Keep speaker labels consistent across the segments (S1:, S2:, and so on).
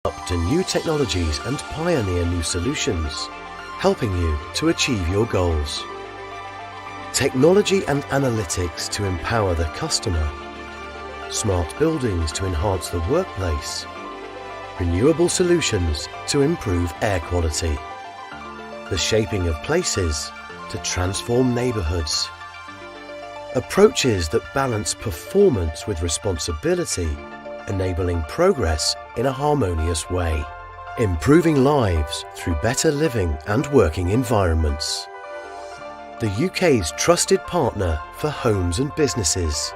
S1: up to new technologies and pioneer new solutions, helping you to achieve your goals. Technology and analytics to empower the customer. Smart buildings to enhance the workplace. Renewable solutions to improve air quality. The shaping of places to transform neighbourhoods. Approaches that balance performance with responsibility, enabling progress in a harmonious way. Improving lives through better living and working environments. The UK's trusted partner for homes and businesses.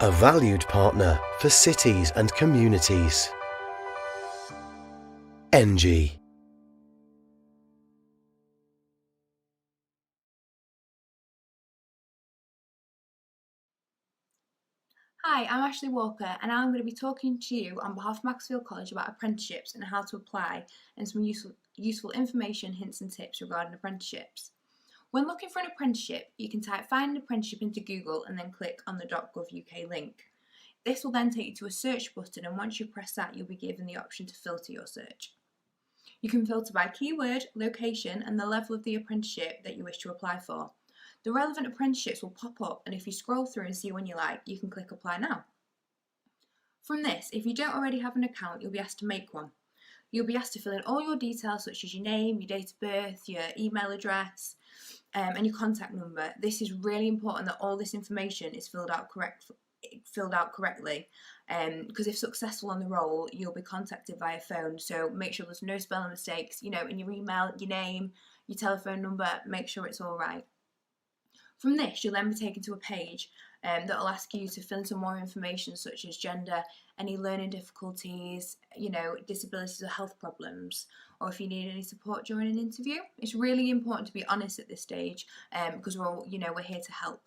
S1: A valued partner for cities and communities. ENGIE.
S2: Hi, I'm Ashley Walker and I'm going to be talking to you on behalf of Maxfield College about apprenticeships and how to apply and some useful information, hints and tips regarding apprenticeships. When looking for an apprenticeship, you can type find an apprenticeship into Google and then click on the .gov.uk link. This will then take you to a search button, and once you press that, you'll be given the option to filter your search. You can filter by keyword, location and the level of the apprenticeship that you wish to apply for. The relevant apprenticeships will pop up, and if you scroll through and see one you like, you can click apply now. From this, if you don't already have an account, you'll be asked to make one. You'll be asked to fill in all your details such as your name, your date of birth, your email address and your contact number. This is really important that all this information is filled out correctly because if successful on the role, you'll be contacted via phone, so make sure there's no spelling mistakes, in your email, your name, your telephone number, make sure it's all right. From this, you'll then be taken to a page that will ask you to fill in some more information such as gender, any learning difficulties, disabilities or health problems, or if you need any support during an interview. It's really important to be honest at this stage because we're here to help.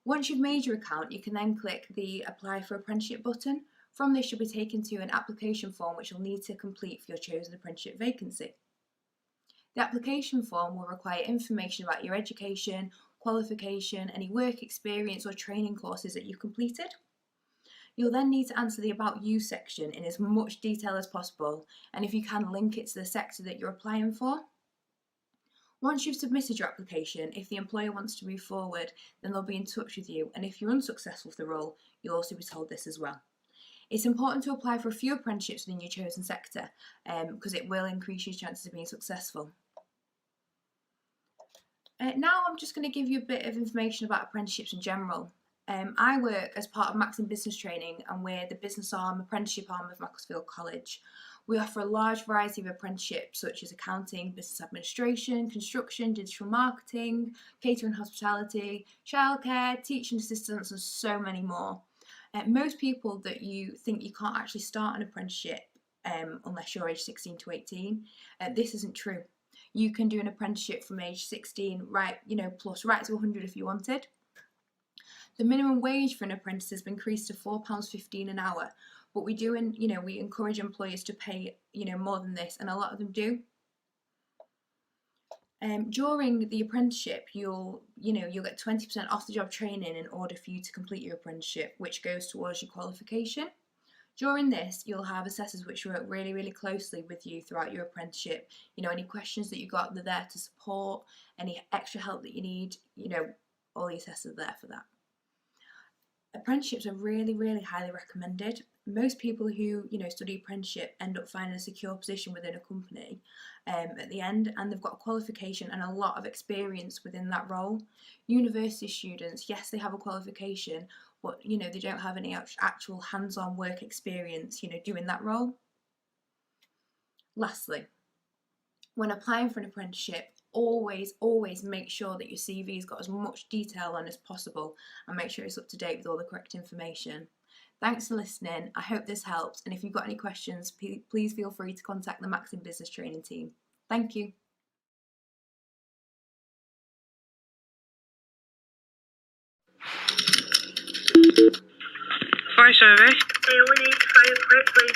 S2: Once you've made your account, you can then click the Apply for Apprenticeship button. From this, you'll be taken to an application form which you'll need to complete for your chosen apprenticeship vacancy. The application form will require information about your education, qualification, any work experience or training courses that you've completed. You'll then need to answer the About You section in as much detail as possible, and if you can, link it to the sector that you're applying for. Once you've submitted your application, if the employer wants to move forward, then they'll be in touch with you, and if you're unsuccessful for the role, you'll also be told this as well. It's important to apply for a few apprenticeships within your chosen sector because it will increase your chances of being successful. Now I'm just going to give you a bit of information about apprenticeships in general. I work as part of Max in Business Training, and we're the business arm, apprenticeship arm of Maxfield College. We offer a large variety of apprenticeships such as accounting, business administration, construction, digital marketing, catering, hospitality, childcare, teaching assistants and so many more. Most people that you think you can't actually start an apprenticeship unless you're aged 16 to 18, this isn't true. You can do an apprenticeship from age 16 plus right to 100 if you wanted. The minimum wage for an apprentice has been increased to £4.15 an hour, but we encourage employers to pay more than this, and a lot of them do. During the apprenticeship, you'll get 20% off the job training in order for you to complete your apprenticeship, which goes towards your qualification. During this, you'll have assessors which work really, really closely with you throughout your apprenticeship. Any questions that you've got, they're there to support. Any extra help that you need, all the assessors are there for that. Apprenticeships are really, really highly recommended. Most people who study apprenticeship end up finding a secure position within a company at the end, and they've got a qualification and a lot of experience within that role. University students, yes, they have a qualification, but they don't have any actual hands-on work experience doing that role. Lastly, when applying for an apprenticeship, always make sure that your CV's got as much detail on as possible, and make sure it's up to date with all the correct information. Thanks for listening. I hope this helps, and if you've got any questions, please feel free to contact the Max in Business Training team. Thank you.
S3: Fire service.
S4: We need fire quick, please.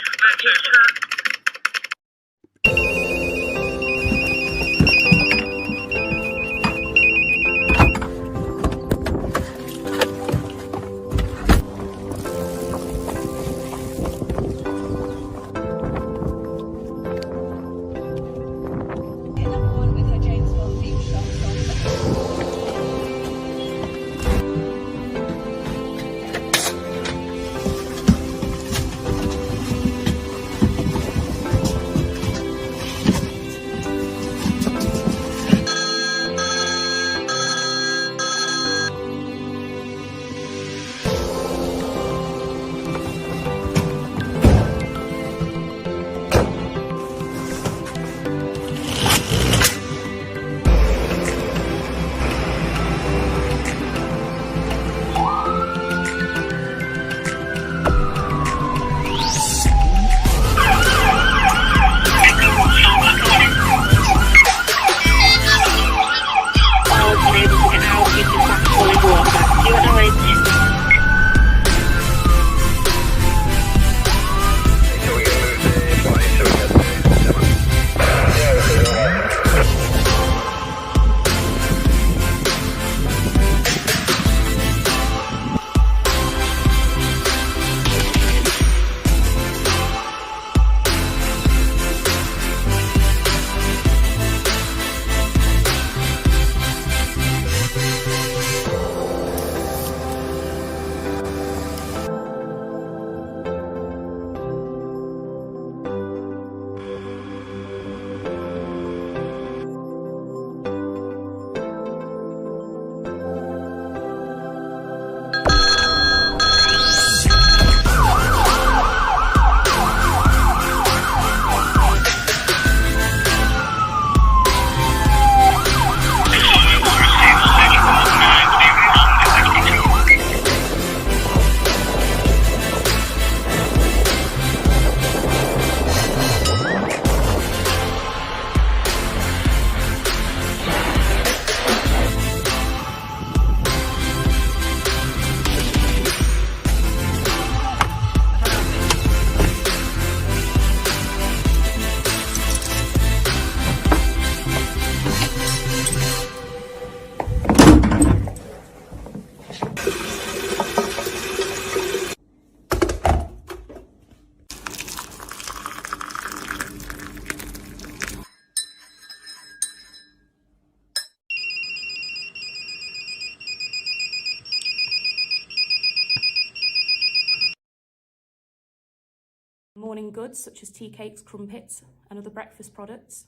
S3: morning goods such as tea cakes, crumpets and other breakfast products.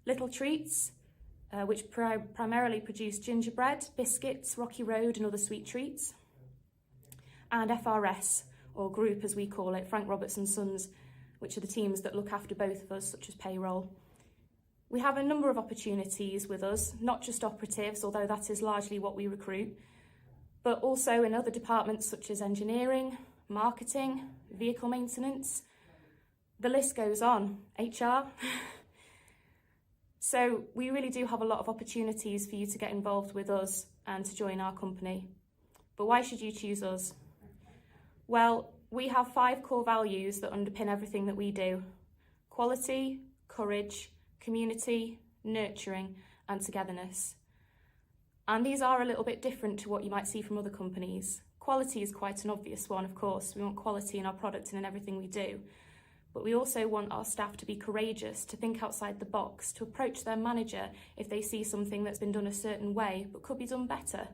S3: Little Treats, which primarily produce gingerbread, biscuits, Rocky Road and other sweet treats. And FRS, or Group as we call it, Frank Roberts and Sons, which are the teams that look after both of us, such as payroll. We have a number of opportunities with us, not just operatives, although that is largely what we recruit, but also in other departments such as engineering, marketing, vehicle maintenance. The list goes on, HR. So we really do have a lot of opportunities for you to get involved with us and to join our company. But why should you choose us? Well, we have 5 core values that underpin everything that we do: quality, courage, community, nurturing, and togetherness. And these are a little bit different to what you might see from other companies. Quality is quite an obvious one, of course. We want quality in our product and in everything we do. But we also want our staff to be courageous, to think outside the box, to approach their manager if they see something that's been done a certain way but could be done better.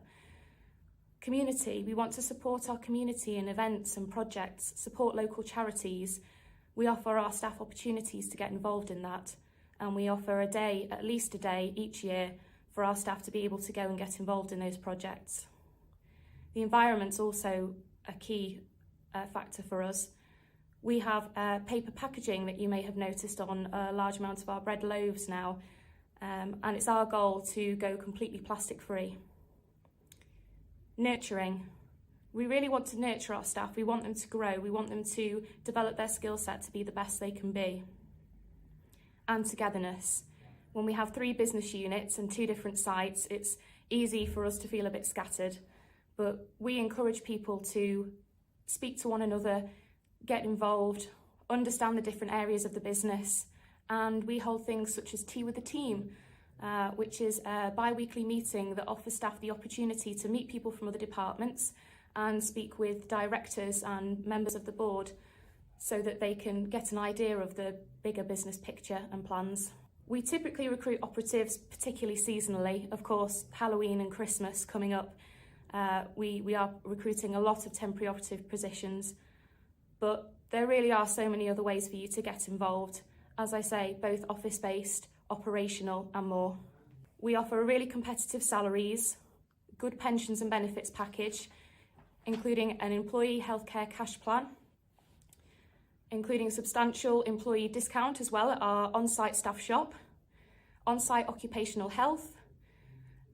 S3: Community, we want to support our community in events and projects, support local charities. We offer our staff opportunities to get involved in that, and we offer a day, at least a day each year, for our staff to be able to go and get involved in those projects. The environment's also a key factor for us. We have paper packaging that you may have noticed on a large amount of our bread loaves now, and it's our goal to go completely plastic free. Nurturing. We really want to nurture our staff. We want them to grow. We want them to develop their skill set to be the best they can be. And togetherness. When we have 3 business units and 2 different sites, it's easy for us to feel a bit scattered, but we encourage people to speak to one another, get involved, understand the different areas of the business, and we hold things such as Tea with the Team, which is a bi-weekly meeting that offers staff the opportunity to meet people from other departments and speak with directors and members of the board so that they can get an idea of the bigger business picture and plans. We typically recruit operatives, particularly seasonally. Of course, Halloween and Christmas coming up, we are recruiting a lot of temporary operative positions, but there really are so many other ways for you to get involved. As I say, both office-based, operational and more. We offer really competitive salaries, good pensions and benefits package, including an employee healthcare cash plan, including substantial employee discount as well at our on-site staff shop, on-site occupational health,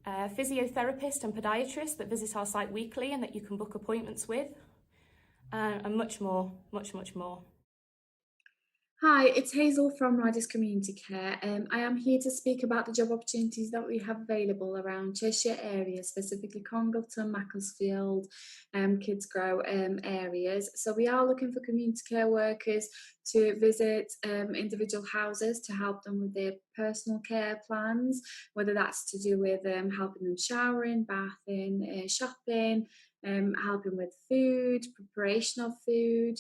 S3: a physiotherapist and podiatrist that visit our site weekly and that you can book appointments with, and much more, much, much more.
S5: Hi, it's Hazel from Riders Community Care. I am here to speak about the job opportunities that we have available around Cheshire area, specifically Congleton, Macclesfield, Kidsgrove areas. So we are looking for community care workers to visit individual houses to help them with their personal care plans, whether that's to do with helping them showering, bathing, shopping, helping with food, preparation of food.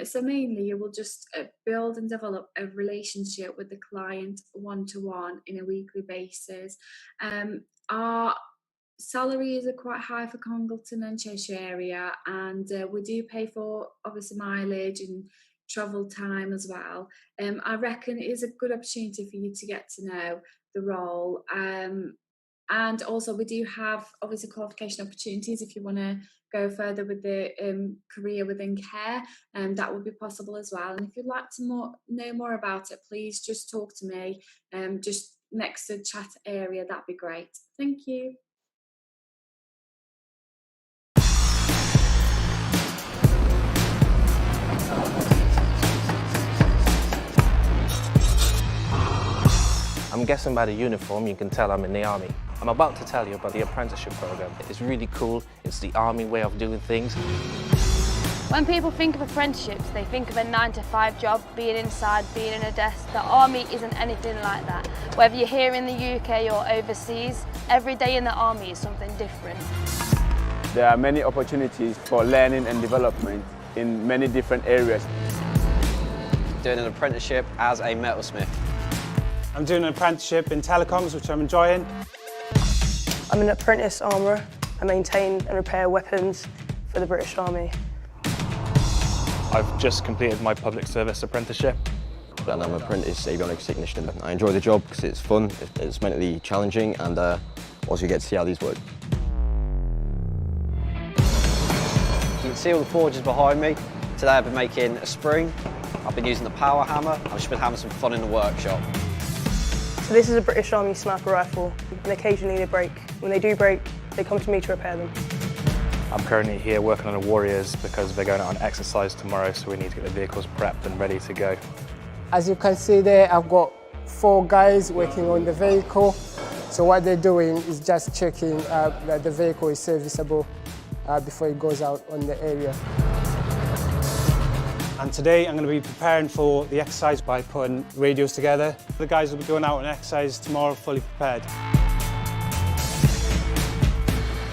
S5: So mainly you will just build and develop a relationship with the client one-to-one in a weekly basis. Our salaries are quite high for Congleton and Cheshire area, and we do pay for obviously mileage and travel time as well. I reckon it is a good opportunity for you to get to know the role. And also we do have obviously qualification opportunities if you want to go further with the career within care, and that would be possible as well. And if you'd like to know more about it, please just talk to me just next to the chat area. That'd be great. Thank you.
S6: I'm guessing by the uniform you can tell I'm in the army. I'm about to tell you about the apprenticeship program. It's really cool. It's the army way of doing things.
S7: When people think of apprenticeships, they think of a 9-to-5 job, being inside, being in a desk. The army isn't anything like that. Whether you're here in the UK or overseas, every day in the army is something different.
S8: There are many opportunities for learning and development in many different areas.
S9: Doing an apprenticeship as a metalsmith.
S10: I'm doing an apprenticeship in telecoms, which I'm enjoying.
S11: I'm an apprentice armourer. I maintain and repair weapons for the British Army.
S10: I've just completed my public service apprenticeship.
S12: And I'm an apprentice avionics technician. I enjoy the job because it's fun, it's mentally challenging, and also you get to see how these work.
S9: You can see all the forges behind me. Today I've been making a spring, I've been using the power hammer, I've just been having some fun in the workshop.
S11: So this is a British Army sniper rifle, and occasionally they break. When they do break, they come to me to repair them.
S10: I'm currently here working on the Warriors because they're going out on exercise tomorrow, so we need to get the vehicles prepped and ready to go.
S13: As you can see there, I've got 4 guys working on the vehicle. So what they're doing is just checking that the vehicle is serviceable before it goes out on the area.
S10: And today I'm going to be preparing for the exercise by putting radios together. The guys will be going out on exercise tomorrow fully prepared.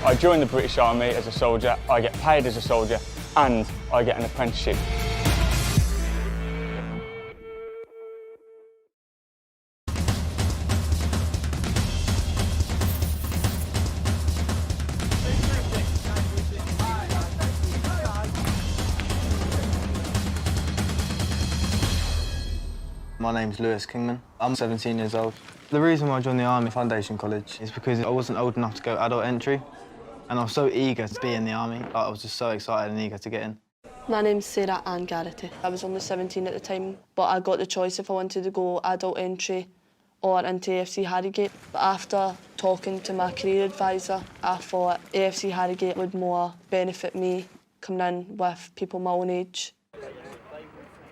S8: I joined the British Army as a soldier, I get paid as a soldier, and I get an apprenticeship.
S14: My name's Lewis Kingman. I'm 17 years old. The reason why I joined the Army Foundation College is because I wasn't old enough to go adult entry, and I was so eager to be in the Army. I was just so excited and eager to get in.
S15: My name's Sarah Ann Garrity. I was only 17 at the time, but I got the choice if I wanted to go adult entry or into AFC Harrogate. But after talking to my career advisor, I thought AFC Harrogate would more benefit me coming in with people my own age.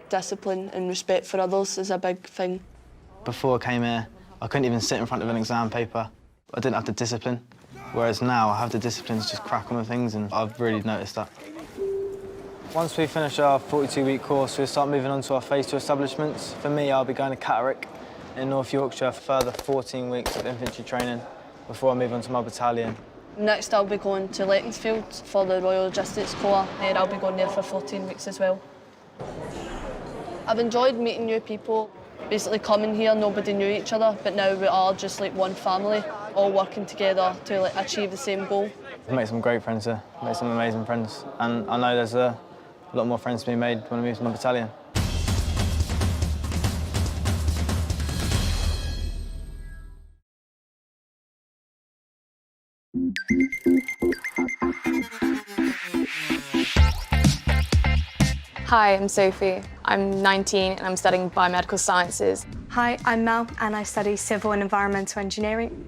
S15: Discipline and respect for others is a big thing.
S14: Before I came here, I couldn't even sit in front of an exam paper. I didn't have the discipline, whereas now I have the discipline to just crack on with things, and I've really noticed that. Once we finish our 42-week course, we'll start moving on to our Phase 2 establishments. For me, I'll be going to Catterick in North Yorkshire for further 14 weeks of infantry training before I move on to my battalion.
S15: Next, I'll be going to Leckensfield for the Royal Logistics Corps, and I'll be going there for 14 weeks as well. I've enjoyed meeting new people. Basically coming here, nobody knew each other, but now we are just like one family, all working together to achieve the same goal.
S14: I've made some great friends here, made some amazing friends, and I know there's a lot more friends to be made when I move to my battalion.
S16: Hi, I'm Sophie. I'm 19 and I'm studying biomedical sciences.
S17: Hi, I'm Mel and I study civil and environmental engineering.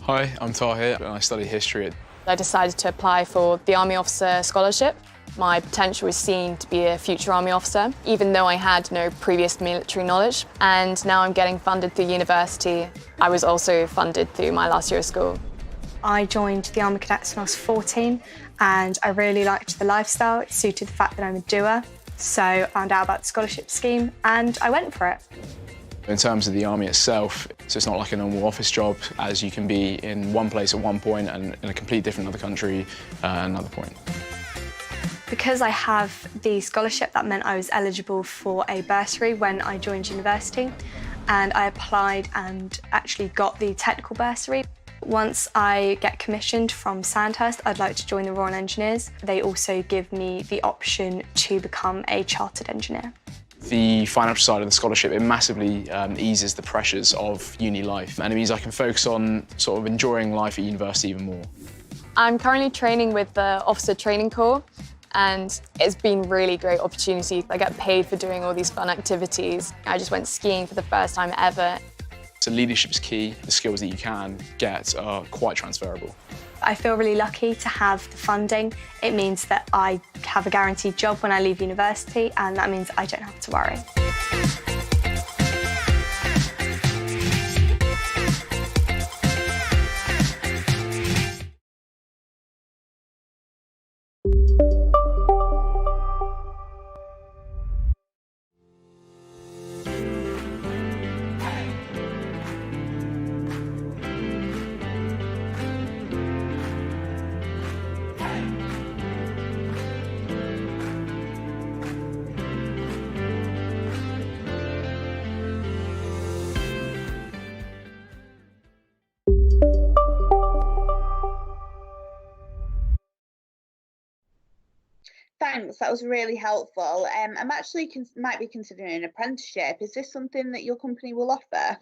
S18: Hi, I'm Tahir and I study history.
S16: I decided to apply for the Army Officer Scholarship. My potential was seen to be a future Army officer, even though I had no previous military knowledge. And now I'm getting funded through university. I was also funded through my last year of school.
S17: I joined the Army Cadets when I was 14 and I really liked the lifestyle. It suited the fact that I'm a doer. So I found out about the scholarship scheme and I went for it.
S18: In terms of the Army itself, so it's not like a normal office job, as you can be in one place at one point and in a completely different other country at another point.
S17: Because I have the scholarship, that meant I was eligible for a bursary when I joined university, and I applied and actually got the technical bursary. Once I get commissioned from Sandhurst, I'd like to join the Royal Engineers. They also give me the option to become a chartered engineer.
S18: The financial side of the scholarship, it massively eases the pressures of uni life, and it means I can focus on sort of enjoying life at university even more.
S16: I'm currently training with the Officer Training Corps, and it's been a really great opportunity. I get paid for doing all these fun activities. I just went skiing for the first time ever.
S18: So leadership is key. The skills that you can get are quite transferable.
S17: I feel really lucky to have the funding. It means that I have a guaranteed job when I leave university, and that means I don't have to worry.
S19: Thanks, that was really helpful. I'm actually might be considering an apprenticeship. Is this something that your company will offer?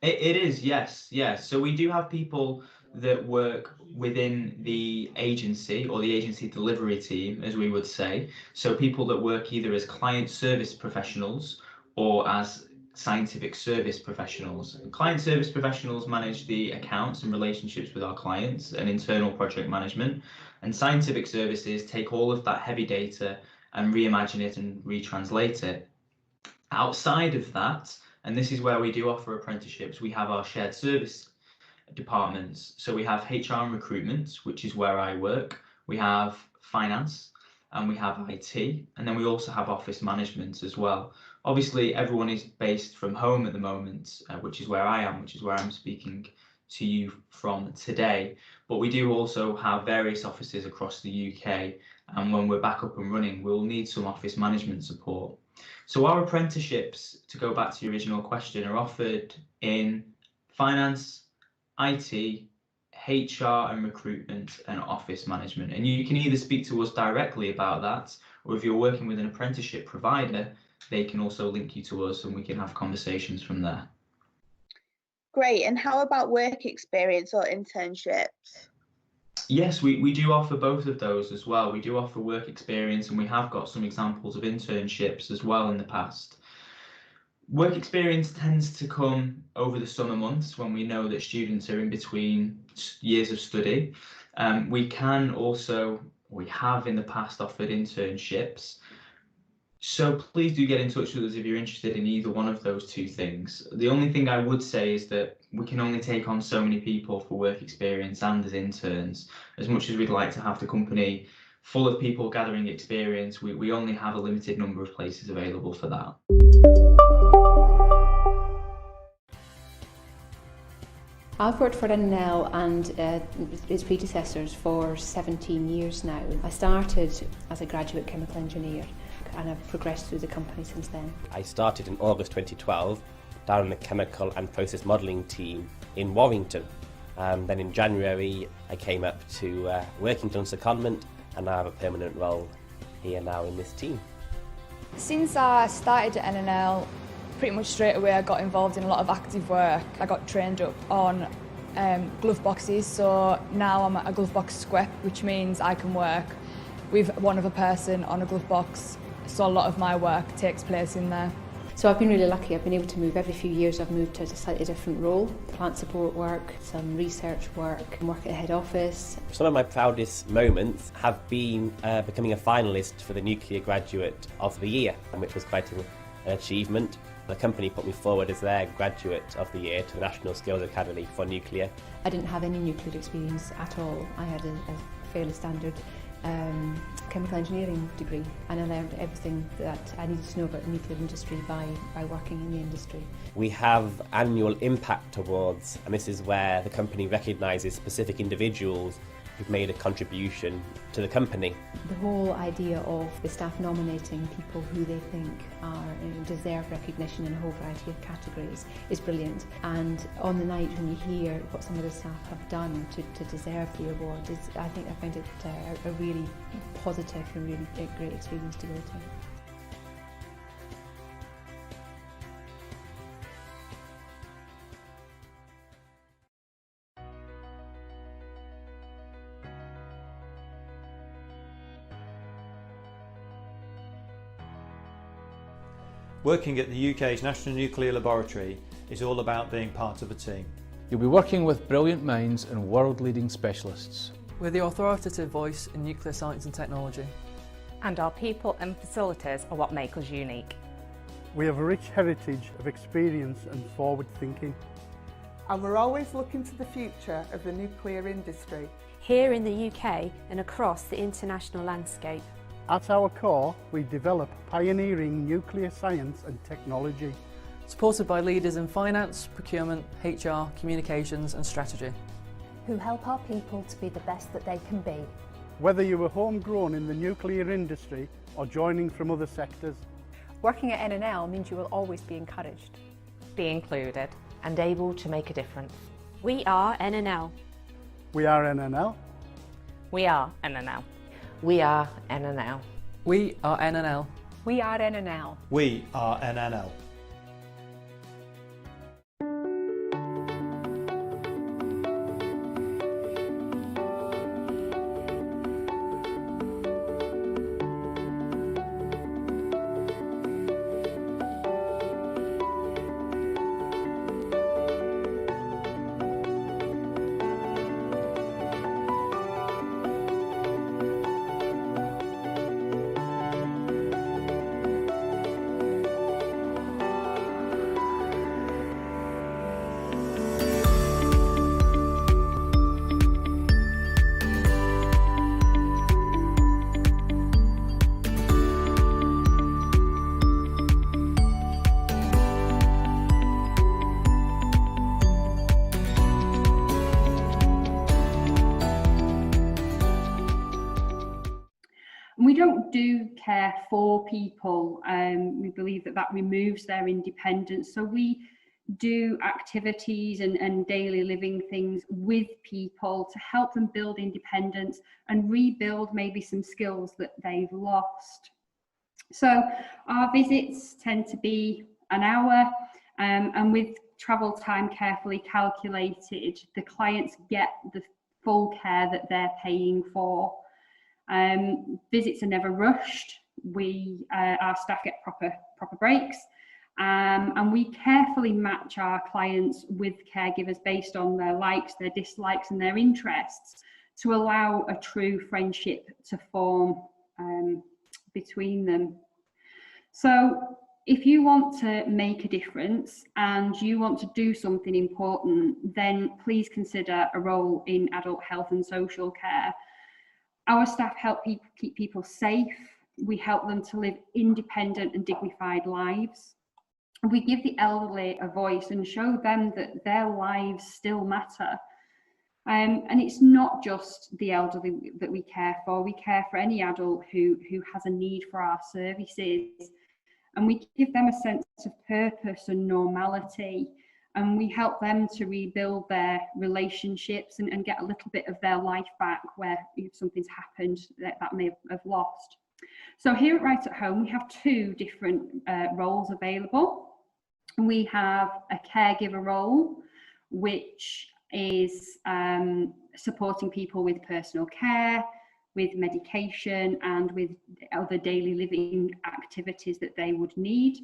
S20: It is, yes. So we do have people that work within the agency or the agency delivery team, as we would say. So people that work either as client service professionals or as scientific service professionals. Client service professionals manage the accounts and relationships with our clients and internal project management. And scientific services take all of that heavy data and reimagine it and retranslate it. Outside of that, and this is where we do offer apprenticeships, we have our shared service departments. So we have HR and recruitment, which is where I work. We have finance and we have IT. And then we also have office management as well. Obviously, everyone is based from home at the moment, which is where I am, which is where I'm speaking to you from today. But we do also have various offices across the UK. And when we're back up and running, we'll need some office management support. So our apprenticeships, to go back to your original question, are offered in finance, IT, HR and recruitment and office management. And you can either speak to us directly about that, or if you're working with an apprenticeship provider, they can also link you to us and we can have conversations from there.
S19: Great. And how about work experience or internships?
S20: Yes, we do offer both of those as well. We do offer work experience and we have got some examples of internships as well in the past. Work experience tends to come over the summer months when we know that students are in between years of study. We have in the past offered internships. So please do get in touch with us if you're interested in either one of those two things. The only thing I would say is that we can only take on so many people for work experience and as interns. As much as we'd like to have the company full of people gathering experience, we only have a limited number of places available for that.
S21: I've worked for NNL and its predecessors for 17 years now. I started as a graduate chemical engineer and I've progressed through the company since then.
S22: I started in August 2012 down in the chemical and process modelling team in Warrington. Then in January I came up to Workington secondment and I have a permanent role here now in this team.
S23: Since I started at NNL, pretty much straight away I got involved in a lot of active work. I got trained up on glove boxes, so now I'm at a glove box SQEP, which means I can work with one other person on a glove box, so a lot of my work takes place in there.
S21: So I've been really lucky. I've been able to move every few years. I've moved to a slightly different role, plant support work, some research work, and work at the head office.
S22: Some of my proudest moments have been becoming a finalist for the Nuclear Graduate of the Year, which was quite an achievement. The company put me forward as their Graduate of the Year to the National Skills Academy for Nuclear.
S21: I didn't have any nuclear experience at all. I had a fairly standard chemical engineering degree, and I learned everything that I needed to know about the nuclear industry by working in the industry. We have annual impact awards, and this is where the company recognises specific individuals who've made a contribution to the company. The whole idea of the staff nominating people who they think deserve recognition in a whole variety of categories is brilliant. And on the night when you hear what some of the staff have done to deserve the award, I think I find it a really positive and really great experience to go to.
S24: Working at the UK's National Nuclear Laboratory is all about being part of a team.
S25: You'll be working with brilliant minds and world-leading specialists.
S26: We're the authoritative voice in nuclear science and technology.
S27: And our people and facilities are what make us unique.
S28: We have a rich heritage of experience and forward thinking.
S29: And we're always looking to the future of the nuclear industry.
S30: Here in the UK and across the international landscape.
S28: At our core, we develop pioneering nuclear science and technology.
S26: Supported by leaders in finance, procurement, HR, communications and strategy.
S30: Who help our people to be the best that they can be.
S28: Whether you were homegrown in the nuclear industry or joining from other sectors.
S31: Working at NNL means you will always be encouraged.
S27: Be included and able to make a difference.
S30: We are NNL.
S28: We are NNL.
S27: We are NNL. We are NNL.
S26: We are NNL.
S31: We are NNL.
S24: We are NNL.
S1: We don't do care for people. We believe that removes their independence. So we do activities and daily living things with people to help them build independence and rebuild maybe some skills that they've lost. So our visits tend to be an hour, and with travel time carefully calculated, the clients get the full care that they're paying for. Visits are never rushed. Our staff get proper breaks, and we carefully match our clients with caregivers based on their likes, their dislikes, and their interests to allow a true friendship to form between them. So if you want to make a difference and you want to do something important, then please consider a role in adult health and social care. Our staff help keep people safe. We help them to live independent and dignified lives. We give the elderly a voice and show them that their lives still matter. And it's not just the elderly that we care for. We care for any adult who has a need for our services. And we give them a sense of purpose and normality. And we help them to rebuild their relationships and get a little bit of their life back where if something's happened that may have lost. So here at Right at Home, we have two different roles available. We have a caregiver role, which is supporting people with personal care, with medication, and with other daily living activities that they would need.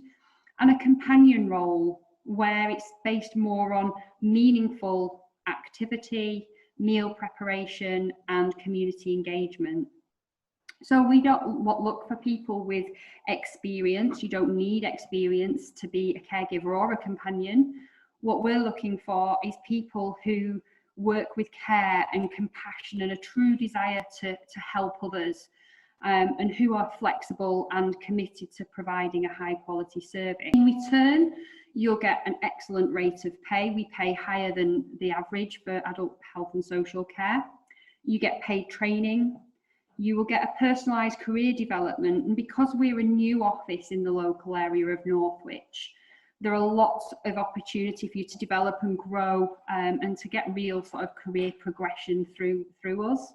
S1: And a companion role, where it's based more on meaningful activity, meal preparation, and community engagement. So we don't look for people with experience. You don't need experience to be a caregiver or a companion. What we're looking for is people who work with care and compassion and a true desire to help others, and who are flexible and committed to providing a high quality service. In return, you'll get an excellent rate of pay. We pay higher than the average for adult health and social care. You get paid training. You will get a personalised career development. And because we're a new office in the local area of Northwich, there are lots of opportunity for you to develop and grow, and to get real sort of career progression through us.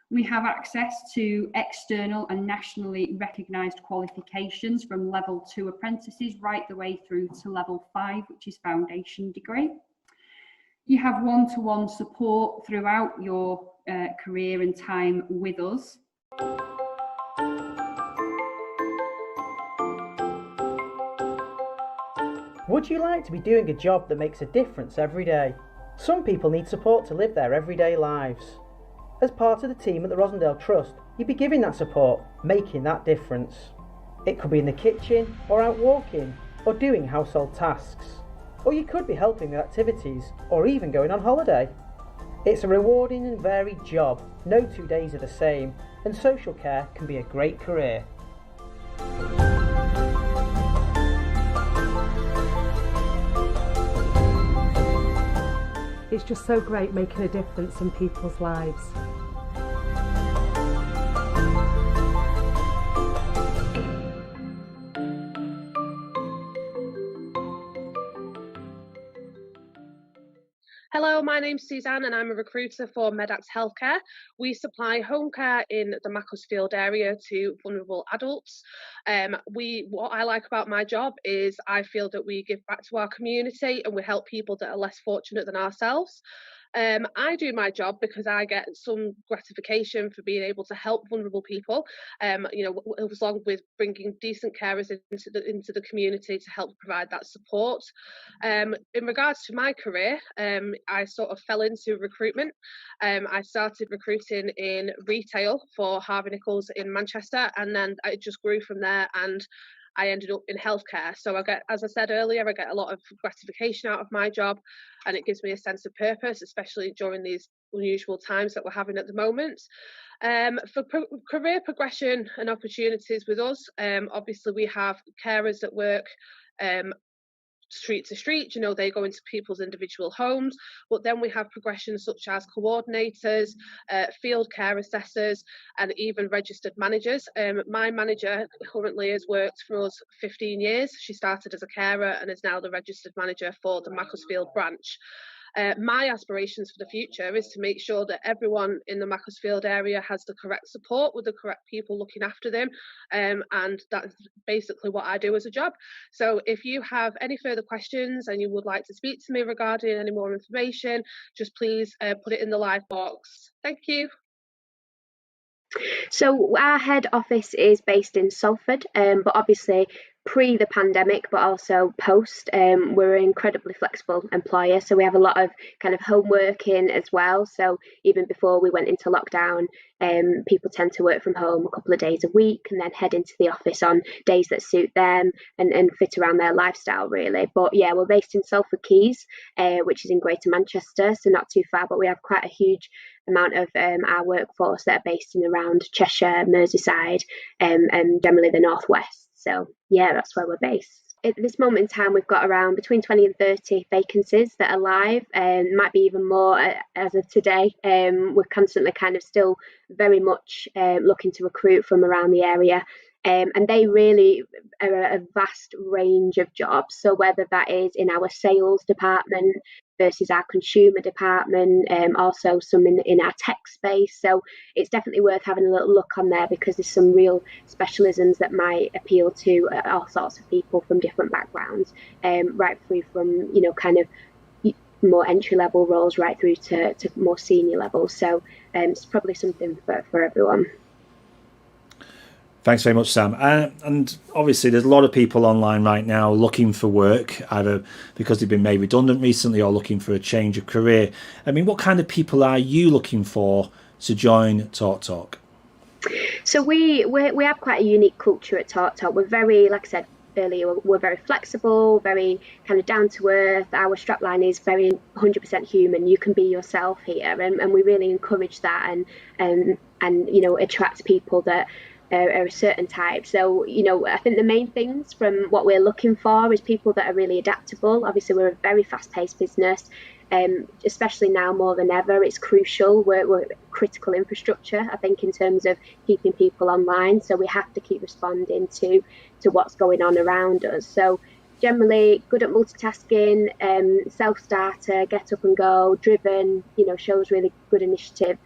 S1: We have access to external and nationally recognised qualifications from level 2 apprentices right the way through to level 5, which is foundation degree. You have one-to-one support throughout your career and time with us.
S2: Would you like to be doing a job that makes a difference every day? Some people need support to live their everyday lives. As part of the team at the Rosendale Trust, you'd be giving that support, making that difference. It could be in the kitchen, or out walking, or doing household tasks. Or you could be helping with activities, or even going on holiday. It's a rewarding and varied job. No 2 days are the same, and social care can be a great career.
S31: It's just so great making a difference in people's lives.
S3: Hello, my name's Suzanne and I'm a recruiter for Medax Healthcare. We supply home care in the Macclesfield area to vulnerable adults. What I like about my job is I feel that we give back to our community and we help people that are less fortunate than ourselves. I do my job because I get some gratification for being able to help vulnerable people, along with bringing decent carers into the community to help provide that support. In regards to my career, I sort of fell into recruitment. I started recruiting in retail for Harvey Nichols in Manchester, and then it just grew from there, and I ended up in healthcare. So as I said earlier, I get a lot of gratification out of my job, and it gives me a sense of purpose, especially during these unusual times that we're having at the moment. For career progression and opportunities with us, obviously we have carers that work street to street, they go into people's individual homes, but then we have progressions such as coordinators, field care assessors, and even registered managers. My manager currently has worked for us 15 years. She started as a carer and is now the registered manager for the Macclesfield branch. My aspirations for the future is to make sure that everyone in the Macclesfield area has the correct support with the correct people looking after them, and that's basically what I do as a job. So if you have any further questions and you would like to speak to me regarding any more information, just please put it in the live box. Thank you.
S4: So our head office is based in Salford, but obviously pre the pandemic, but also post, we're an incredibly flexible employer. So we have a lot of kind of home working as well. So even before we went into lockdown, people tend to work from home a couple of days a week and then head into the office on days that suit them and fit around their lifestyle, really. But yeah, we're based in Salford Quays, which is in Greater Manchester, so not too far, but we have quite a huge amount of our workforce that are based in around Cheshire, Merseyside, and generally the Northwest. So yeah, that's where we're based. At this moment in time, we've got around between 20 and 30 vacancies that are live, and might be even more as of today. We're constantly kind of still very much looking to recruit from around the area. And they really are a vast range of jobs. So whether that is in our sales department versus our consumer department, also some in our tech space. So it's definitely worth having a little look on there because there's some real specialisms that might appeal to all sorts of people from different backgrounds, right through from, kind of more entry-level roles right through to more senior levels. So it's probably something for everyone.
S5: Thanks very much, Sam. And obviously there's a lot of people online right now looking for work, either because they've been made redundant recently or looking for a change of career. I mean, what kind of people are you looking for to join Talk Talk?
S4: So we have quite a unique culture at Talk Talk. We're very, like I said earlier, we're very flexible, very kind of down to earth. Our strapline is very 100% human. You can be yourself here, and we really encourage that and attract people that are a certain type. So, I think the main things from what we're looking for is people that are really adaptable. Obviously, we're a very fast-paced business, especially now more than ever. It's crucial. We're critical infrastructure, I think, in terms of keeping people online. So we have to keep responding to what's going on around us. So generally good at multitasking, self-starter, get up and go, driven, shows really good initiative.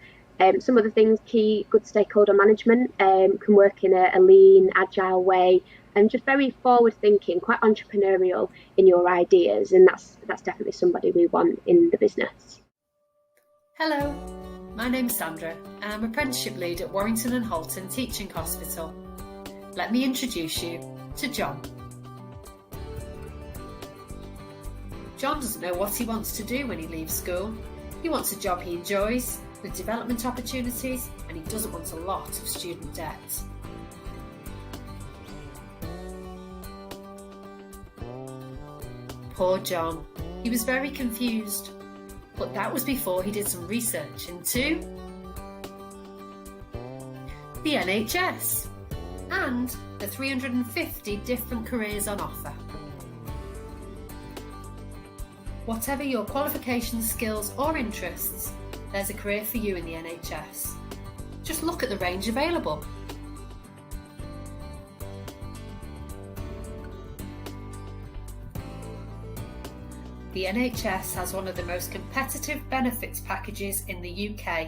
S4: Some of the things key, good stakeholder management, can work in a lean, agile way, and just very forward thinking, quite entrepreneurial in your ideas. And that's definitely somebody we want in the business.
S6: Hello, my name's Sandra and I'm apprenticeship lead at Warrington and Halton Teaching Hospital. Let me introduce you to John. John doesn't know what he wants to do when he leaves school. He wants a job he enjoys, with development opportunities, and he doesn't want a lot of student debt. Poor John. He was very confused, but that was before he did some research into the NHS and the 350 different careers on offer. Whatever your qualifications, skills or interests, there's a career for you in the NHS. Just look at the range available. the NHS has one of the most competitive benefits packages in the UK.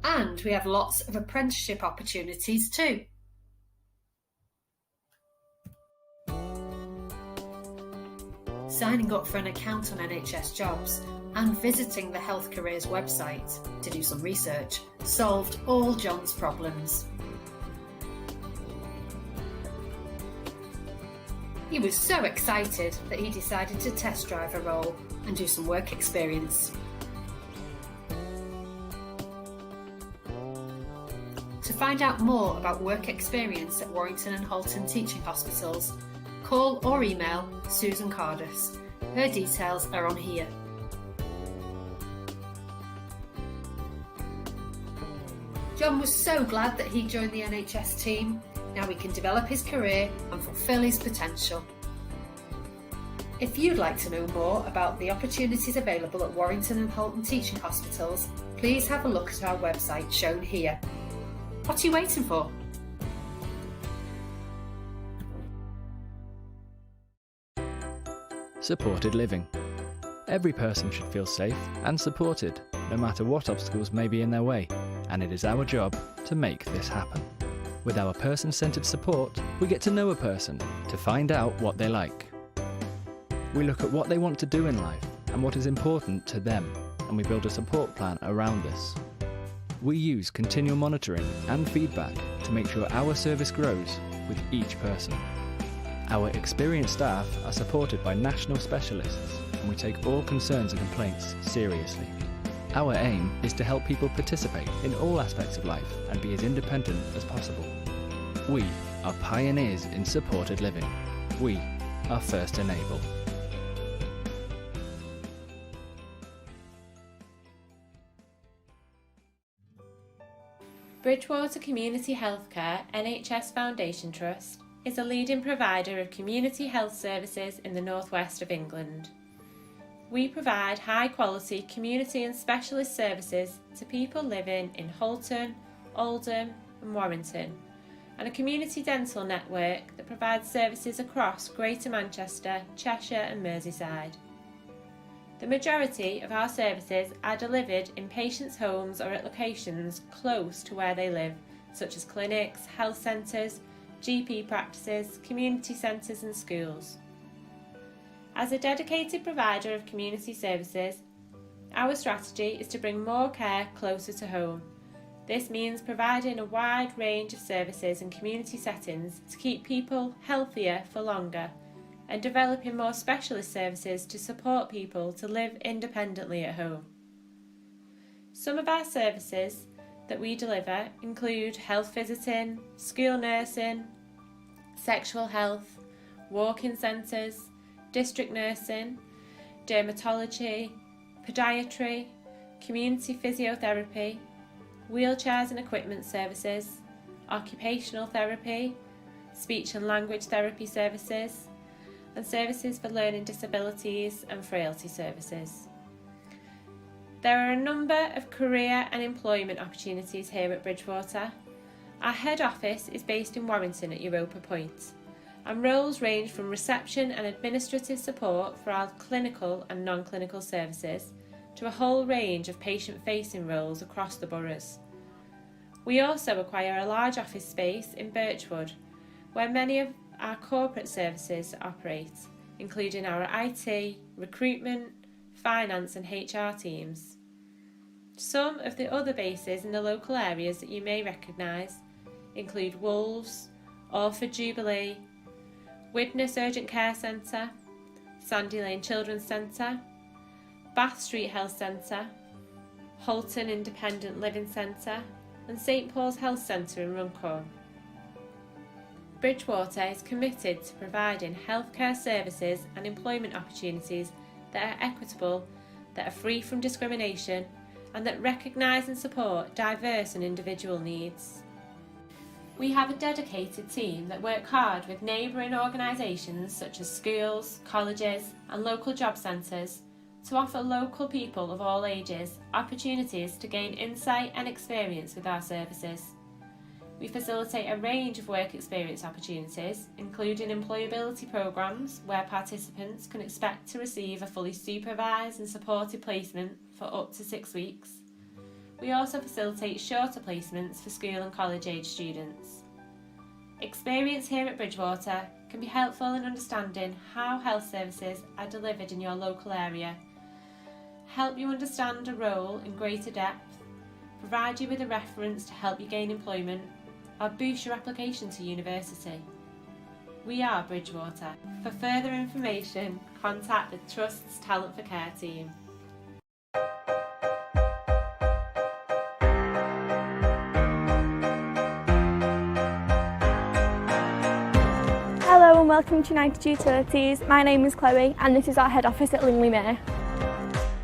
S6: And we have lots of apprenticeship opportunities too. Signing up for an account on NHS Jobs and visiting the Health Careers website to do some research solved all John's problems. He was so excited that he decided to test drive a role and do some work experience. To find out more about work experience at Warrington and Halton Teaching Hospitals, call or email Susan Cardus. Her details are on here. John was so glad that he joined the NHS team. Now he can develop his career and fulfil his potential. If you'd like to know more about the opportunities available at Warrington and Halton Teaching Hospitals, please have a look at our website shown here. What are you waiting for?
S25: Supported living. Every person should feel safe and supported, no matter what obstacles may be in their way, and it is our job to make this happen. With our person-centred support, we get to know a person to find out what they like. We look at what they want to do in life and what is important to them, and we build a support plan around this. We use continual monitoring and feedback to make sure our service grows with each person. Our experienced staff are supported by national specialists, and we take all concerns and complaints seriously. Our aim is to help people participate in all aspects of life and be as independent as possible. We are pioneers in supported living. We are First Enable.
S7: Bridgwater Community Healthcare NHS Foundation Trust is a leading provider of community health services in the northwest of England. We provide high-quality community and specialist services to people living in Halton, Oldham and Warrington, and a community dental network that provides services across Greater Manchester, Cheshire and Merseyside. The majority of our services are delivered in patients' homes or at locations close to where they live, such as clinics, health centres, GP practices, community centres and schools. As a dedicated provider of community services, our strategy is to bring more care closer to home. This means providing a wide range of services in community settings to keep people healthier for longer, and developing more specialist services to support people to live independently at home. Some of our services that we deliver include health visiting, school nursing, sexual health, walk-in centres, district nursing, dermatology, podiatry, community physiotherapy, wheelchairs and equipment services, occupational therapy, speech and language therapy services, and services for learning disabilities and frailty services. There are a number of career and employment opportunities here at Bridgwater. Our head office is based in Warrington at Europa Point, and roles range from reception and administrative support for our clinical and non-clinical services to a whole range of patient-facing roles across the boroughs. We also acquire a large office space in Birchwood, where many of our corporate services operate, including our IT, recruitment, finance and HR teams. Some of the other bases in the local areas that you may recognise include Wolves, Orford Jubilee, Widnes Urgent Care Centre, Sandy Lane Children's Centre, Bath Street Health Centre, Halton Independent Living Centre and St Paul's Health Centre in Runcorn. Bridgwater is committed to providing healthcare services and employment opportunities that are equitable, that are free from discrimination and that recognise and support diverse and individual needs. We have a dedicated team that work hard with neighbouring organisations such as schools, colleges and local job centres to offer local people of all ages opportunities to gain insight and experience with our services. We facilitate a range of work experience opportunities, including employability programmes where participants can expect to receive a fully supervised and supported placement for up to 6 weeks. We also facilitate shorter placements for school and college age students. Experience here at Bridgwater can be helpful in understanding how health services are delivered in your local area, help you understand a role in greater depth, provide you with a reference to help you gain employment, or boost your application to university. We are Bridgwater. For further information, contact the Trust's Talent for Care team.
S8: Hello and welcome to United Utilities. My name is Chloe and this is our head office at Lingley Mere.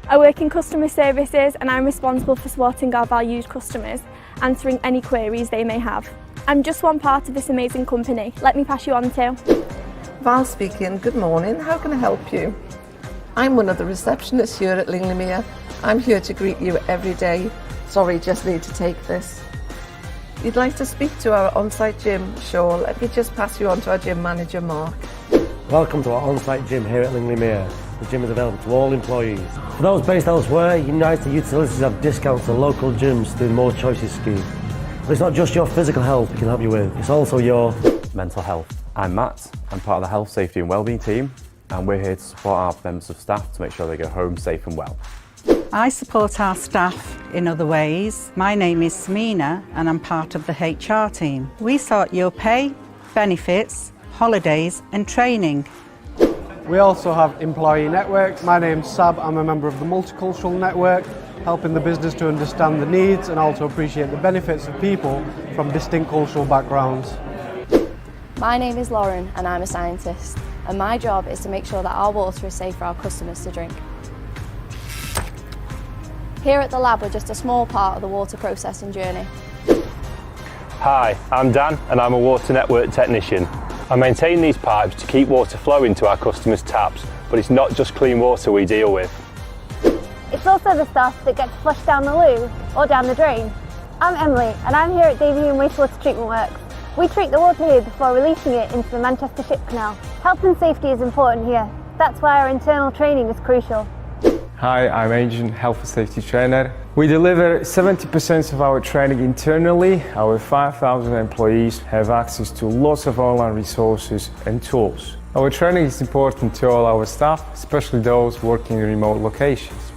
S8: I work in customer services and I'm responsible for supporting our valued customers, answering any queries they may have. I'm just one part of this amazing company. Let me pass you on to
S9: Val speaking. Good morning. How can I help you? I'm one of the receptionists here at Lingley Mere. I'm here to greet you every day. Sorry, just need to take this. You'd like to speak to our on-site gym? Sure, let me just pass you on to our gym manager, Mark.
S10: Welcome to our on-site gym here at Lingley Mere. The gym is available to all employees. For those based elsewhere, United Utilities have discounts to local gyms through the More Choices scheme. But it's not just your physical health we can help you with, it's also your
S11: mental health. I'm Matt, I'm part of the Health, Safety and Wellbeing team, and we're here to support our members of staff to make sure they go home safe and well.
S12: I support our staff in other ways. My name is Samina and I'm part of the HR team. We sort your pay, benefits, holidays and training.
S28: We also have employee networks. My name's Sab, I'm a member of the Multicultural Network, helping the business to understand the needs and also appreciate the benefits of people from distinct cultural backgrounds.
S13: My name is Lauren and I'm a scientist, and my job is to make sure that our water is safe for our customers to drink. Here at the lab, we're just a small part of the water processing journey.
S14: Hi, I'm Dan and I'm a water network technician. I maintain these pipes to keep water flowing to our customers' taps, but it's not just clean water we deal with.
S15: It's also the stuff that gets flushed down the loo or down the drain. I'm Emily and I'm here at Davyhulme Wastewater Treatment Works. We treat the water here before releasing it into the Manchester Ship Canal. Health and safety is important here. That's why our internal training is crucial.
S16: Hi, I'm Agent Health and Safety Trainer. We deliver 70% of our training internally. Our 5,000 employees have access to lots of online resources and tools. Our training is important to all our staff, especially those working in remote locations.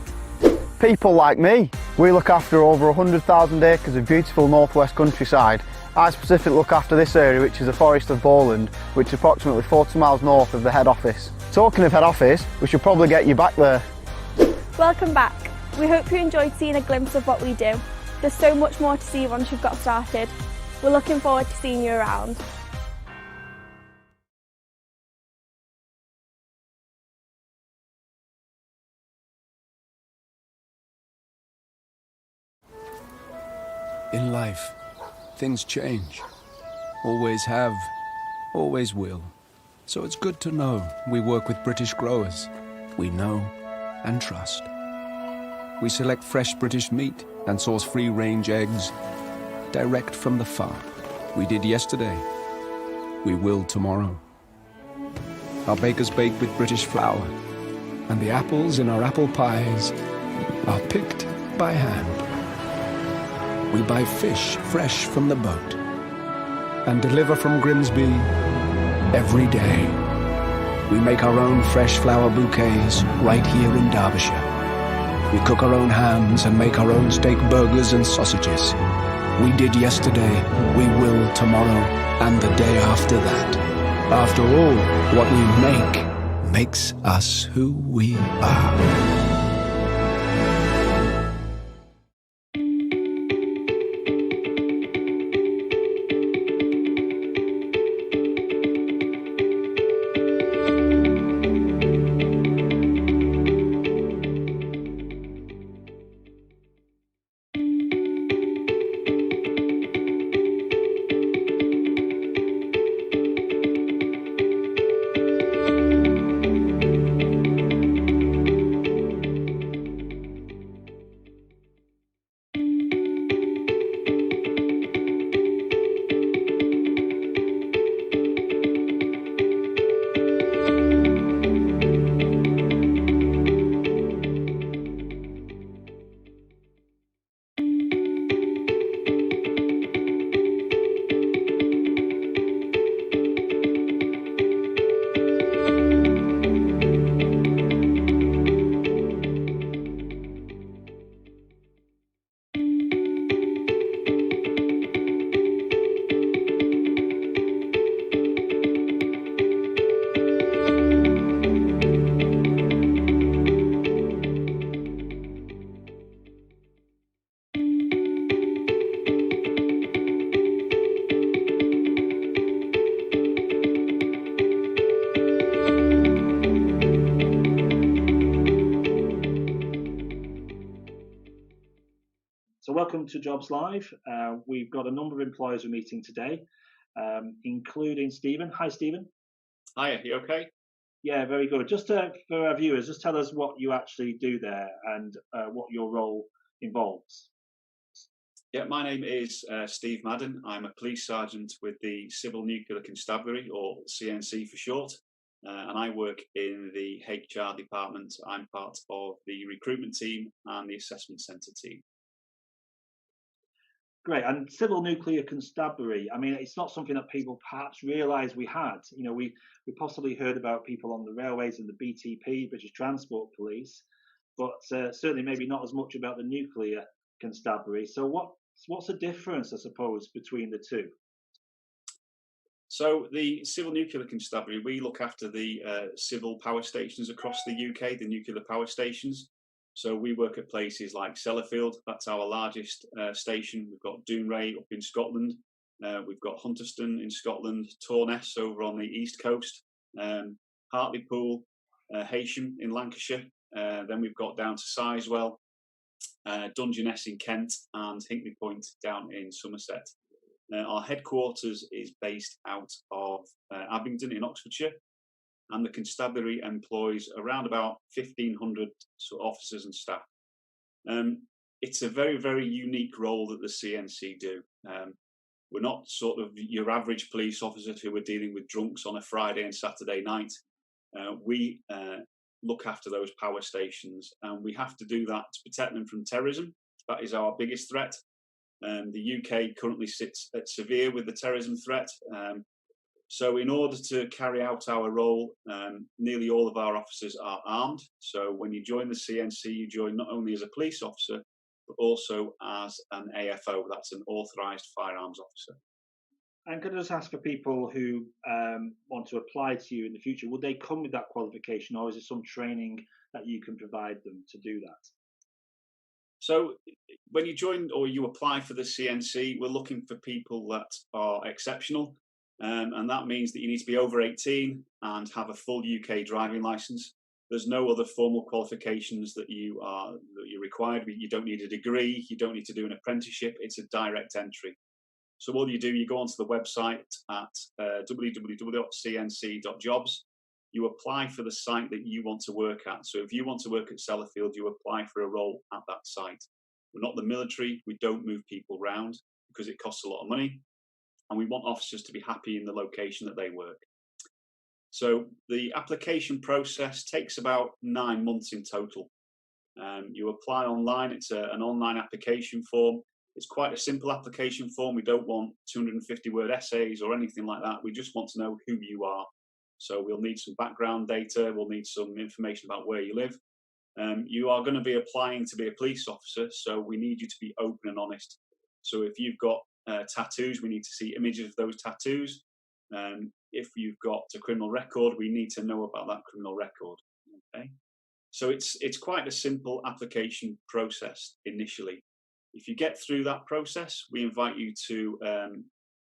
S17: People like me, we look after over 100,000 acres of beautiful northwest countryside. I specifically look after this area, which is the Forest of Bowland, which is approximately 40 miles north of the head office. Talking of head office, we should probably get you back there.
S8: Welcome back. We hope you enjoyed seeing a glimpse of what we do. There's so much more to see once you've got started. We're looking forward to seeing you around.
S18: In life, things change. Always have, always will. So it's good to know we work with British growers. We know and trust. We select fresh British meat and source free-range eggs direct from the farm. We did yesterday. We will tomorrow. Our bakers bake with British flour, and the apples in our apple pies are picked by hand. We buy fish fresh from the boat and deliver from Grimsby every day. We make our own fresh flower bouquets right here in Derbyshire. We cook our own hams and make our own steak burgers and sausages. We did yesterday, we will tomorrow, and the day after that. After all, what we make makes us who we are.
S5: welcome to Jobs Live. We've got a number of employers we're meeting today, including Stephen. Hi, Stephen.
S1: Hi, you okay?
S5: Yeah, very good. Just for our viewers, just tell us what you actually do there and what your role involves.
S1: Yeah, my name is Steve Madden. I'm a police sergeant with the Civil Nuclear Constabulary, or CNC for short, and I work in the HR department. I'm part of the recruitment team and the assessment centre team.
S5: Great. And Civil Nuclear Constabulary, I mean, it's not something that people perhaps realise we had. You know, we possibly heard about people on the railways and the BTP, British Transport Police, but certainly maybe not as much about the Nuclear Constabulary. So what's the difference, I suppose, between the two?
S1: So the Civil Nuclear Constabulary, we look after the civil power stations across the UK, the nuclear power stations. So we work at places like Sellafield, that's our largest station. We've got Dounreay up in Scotland. We've got Hunterston in Scotland, Torness over on the east coast, Hartlepool, Heysham in Lancashire. Then we've got down to Sizewell, Dungeness in Kent, and Hinkley Point down in Somerset. Our headquarters is based out of Abingdon in Oxfordshire, and the constabulary employs around about 1,500 officers and staff. It's a very, very unique role that the CNC do. We're not sort of your average police officers who are dealing with drunks on a Friday and Saturday night. We look after those power stations, and we have to do that to protect them from terrorism. That is our biggest threat. The UK currently sits at severe with the terrorism threat. So in order to carry out our role, nearly all of our officers are armed. So when you join the CNC, you join not only as a police officer, but also as an AFO, that's an authorised firearms officer.
S5: And could I just ask for people who want to apply to you in the future, would they come with that qualification, or is there some training that you can provide them to do that?
S1: So when you join or you apply for the CNC, we're looking for people that are exceptional. And that means that you need to be over 18 and have a full UK driving licence. There's no other formal qualifications that you're required. You don't need a degree. You don't need to do an apprenticeship. It's a direct entry. So all you do, you go onto the website at www.cnc.jobs. You apply for the site that you want to work at. So if you want to work at Sellafield, you apply for a role at that site. We're not the military. We don't move people around because it costs a lot of money. And we want officers to be happy in the location that they work. So the application process takes about 9 months in total. You apply online. It's an online application form. It's quite a simple application form. We don't want 250-word essays or anything like that. We just want to know who you are. So we'll need some background data. We'll need some information about where you live. You are going to be applying to be a police officer, so we need you to be open and honest. So if you've got tattoos, we need to see images of those tattoos. If you've got a criminal record, we need to know about that criminal record. Okay, so it's quite a simple application process initially. If you get through that process, we invite you to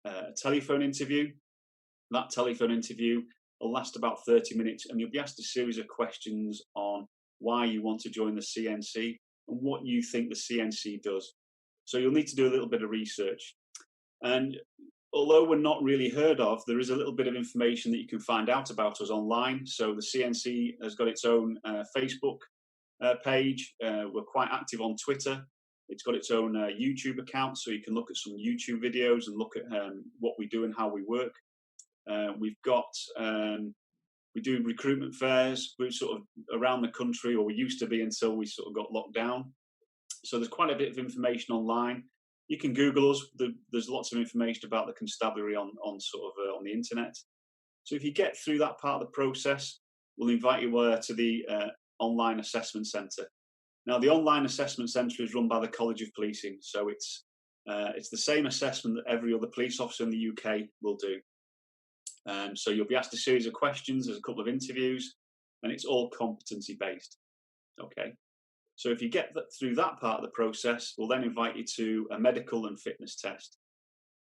S1: a telephone interview. That telephone interview will last about 30 minutes, and you'll be asked a series of questions on why you want to join the CNC and what you think the CNC does. So you'll need to do a little bit of research. And although we're not really heard of, there is a little bit of information that you can find out about us online. So the CNC has got its own Facebook page. We're quite active on Twitter. It's got its own YouTube account, so you can look at some YouTube videos and look at what we do and how we work. We've got, we do recruitment fairs. We're sort of around the country, or we used to be until we sort of got locked down. So there's quite a bit of information online. You can Google us. There's lots of information about the constabulary on the internet. So if you get through that part of the process, we'll invite you to the online assessment centre. Now, the online assessment centre is run by the College of Policing, so it's the same assessment that every other police officer in the UK will do. So you'll be asked a series of questions. There's a couple of interviews, and it's all competency based. Okay. So if you get through that part of the process, we'll then invite you to a medical and fitness test.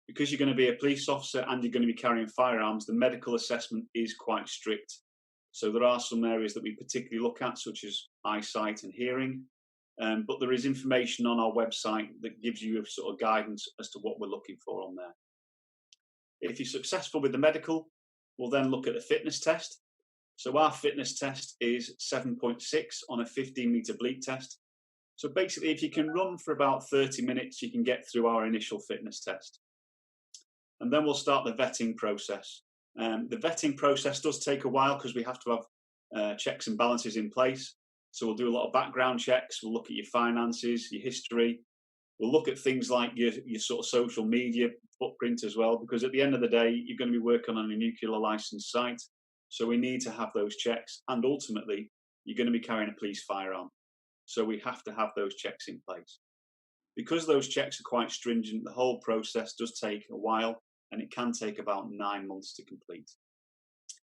S1: Because you're going to be a police officer and you're going to be carrying firearms, the medical assessment is quite strict. So there are some areas that we particularly look at, such as eyesight and hearing. But there is information on our website that gives you a sort of guidance as to what we're looking for on there. If you're successful with the medical, we'll then look at the fitness test. So our fitness test is 7.6 on a 15-metre bleep test. So basically, if you can run for about 30 minutes, you can get through our initial fitness test. And then we'll start the vetting process. The vetting process does take a while because we have to have checks and balances in place. So we'll do a lot of background checks. We'll look at your finances, your history. We'll look at things like your sort of social media footprint as well, because at the end of the day, you're going to be working on a nuclear licensed site. So we need to have those checks. And ultimately, you're going to be carrying a police firearm. So we have to have those checks in place. Because those checks are quite stringent, the whole process does take a while, and it can take about 9 months to complete.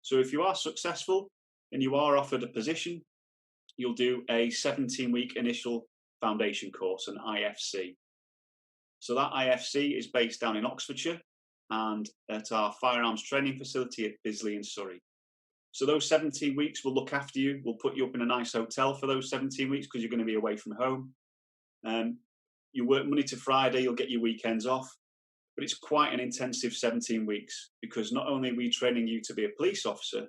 S1: So if you are successful and you are offered a position, you'll do a 17-week initial foundation course, an IFC. So that IFC is based down in Oxfordshire and at our firearms training facility at Bisley in Surrey. So those 17 weeks will look after you. We'll put you up in a nice hotel for those 17 weeks because you're going to be away from home. You work Monday to Friday, you'll get your weekends off. But it's quite an intensive 17 weeks because not only are we training you to be a police officer,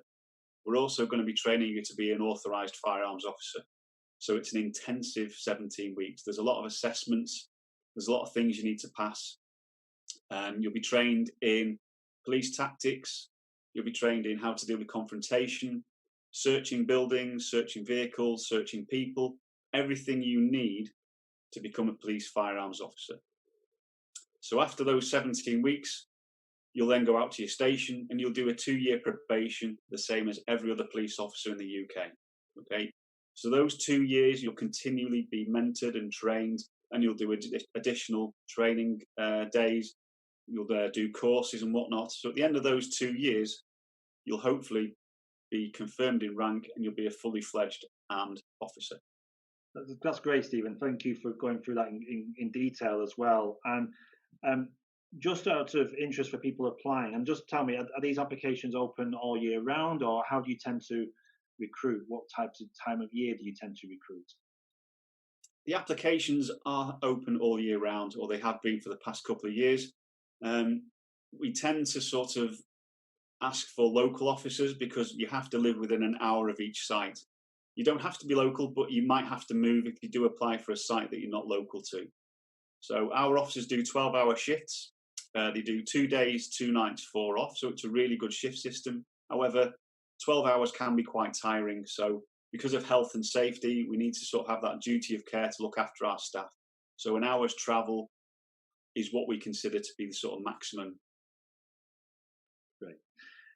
S1: we're also going to be training you to be an authorised firearms officer. So it's an intensive 17 weeks. There's a lot of assessments. There's a lot of things you need to pass. You'll be trained in police tactics. You'll be trained in how to deal with confrontation, searching buildings, searching vehicles, searching people, everything you need to become a police firearms officer. So after those 17 weeks, you'll then go out to your station and you'll do a 2-year probation, the same as every other police officer in the UK. Okay, so those 2 years, you'll continually be mentored and trained, and you'll do additional training days. You'll do courses and whatnot. So at the end of those 2 years, you'll hopefully be confirmed in rank and you'll be a fully fledged armed officer.
S2: That's great, Stephen. Thank you for going through that in detail as well. And just out of interest for people applying, and just tell me, are these applications open all year round, or how do you tend to recruit? What types of time of year do you tend to recruit?
S1: The applications are open all year round, or they have been for the past couple of years. We tend to sort of ask for local officers because you have to live within an hour of each site. You don't have to be local, but you might have to move if you do apply for a site that you're not local to. So our officers do 12-hour shifts. They do 2 days, 2 nights, 4 off. So it's a really good shift system. However, 12 hours can be quite tiring. So because of health and safety, we need to sort of have that duty of care to look after our staff. So an hour's travel is what we consider to be the sort of maximum.
S2: Great.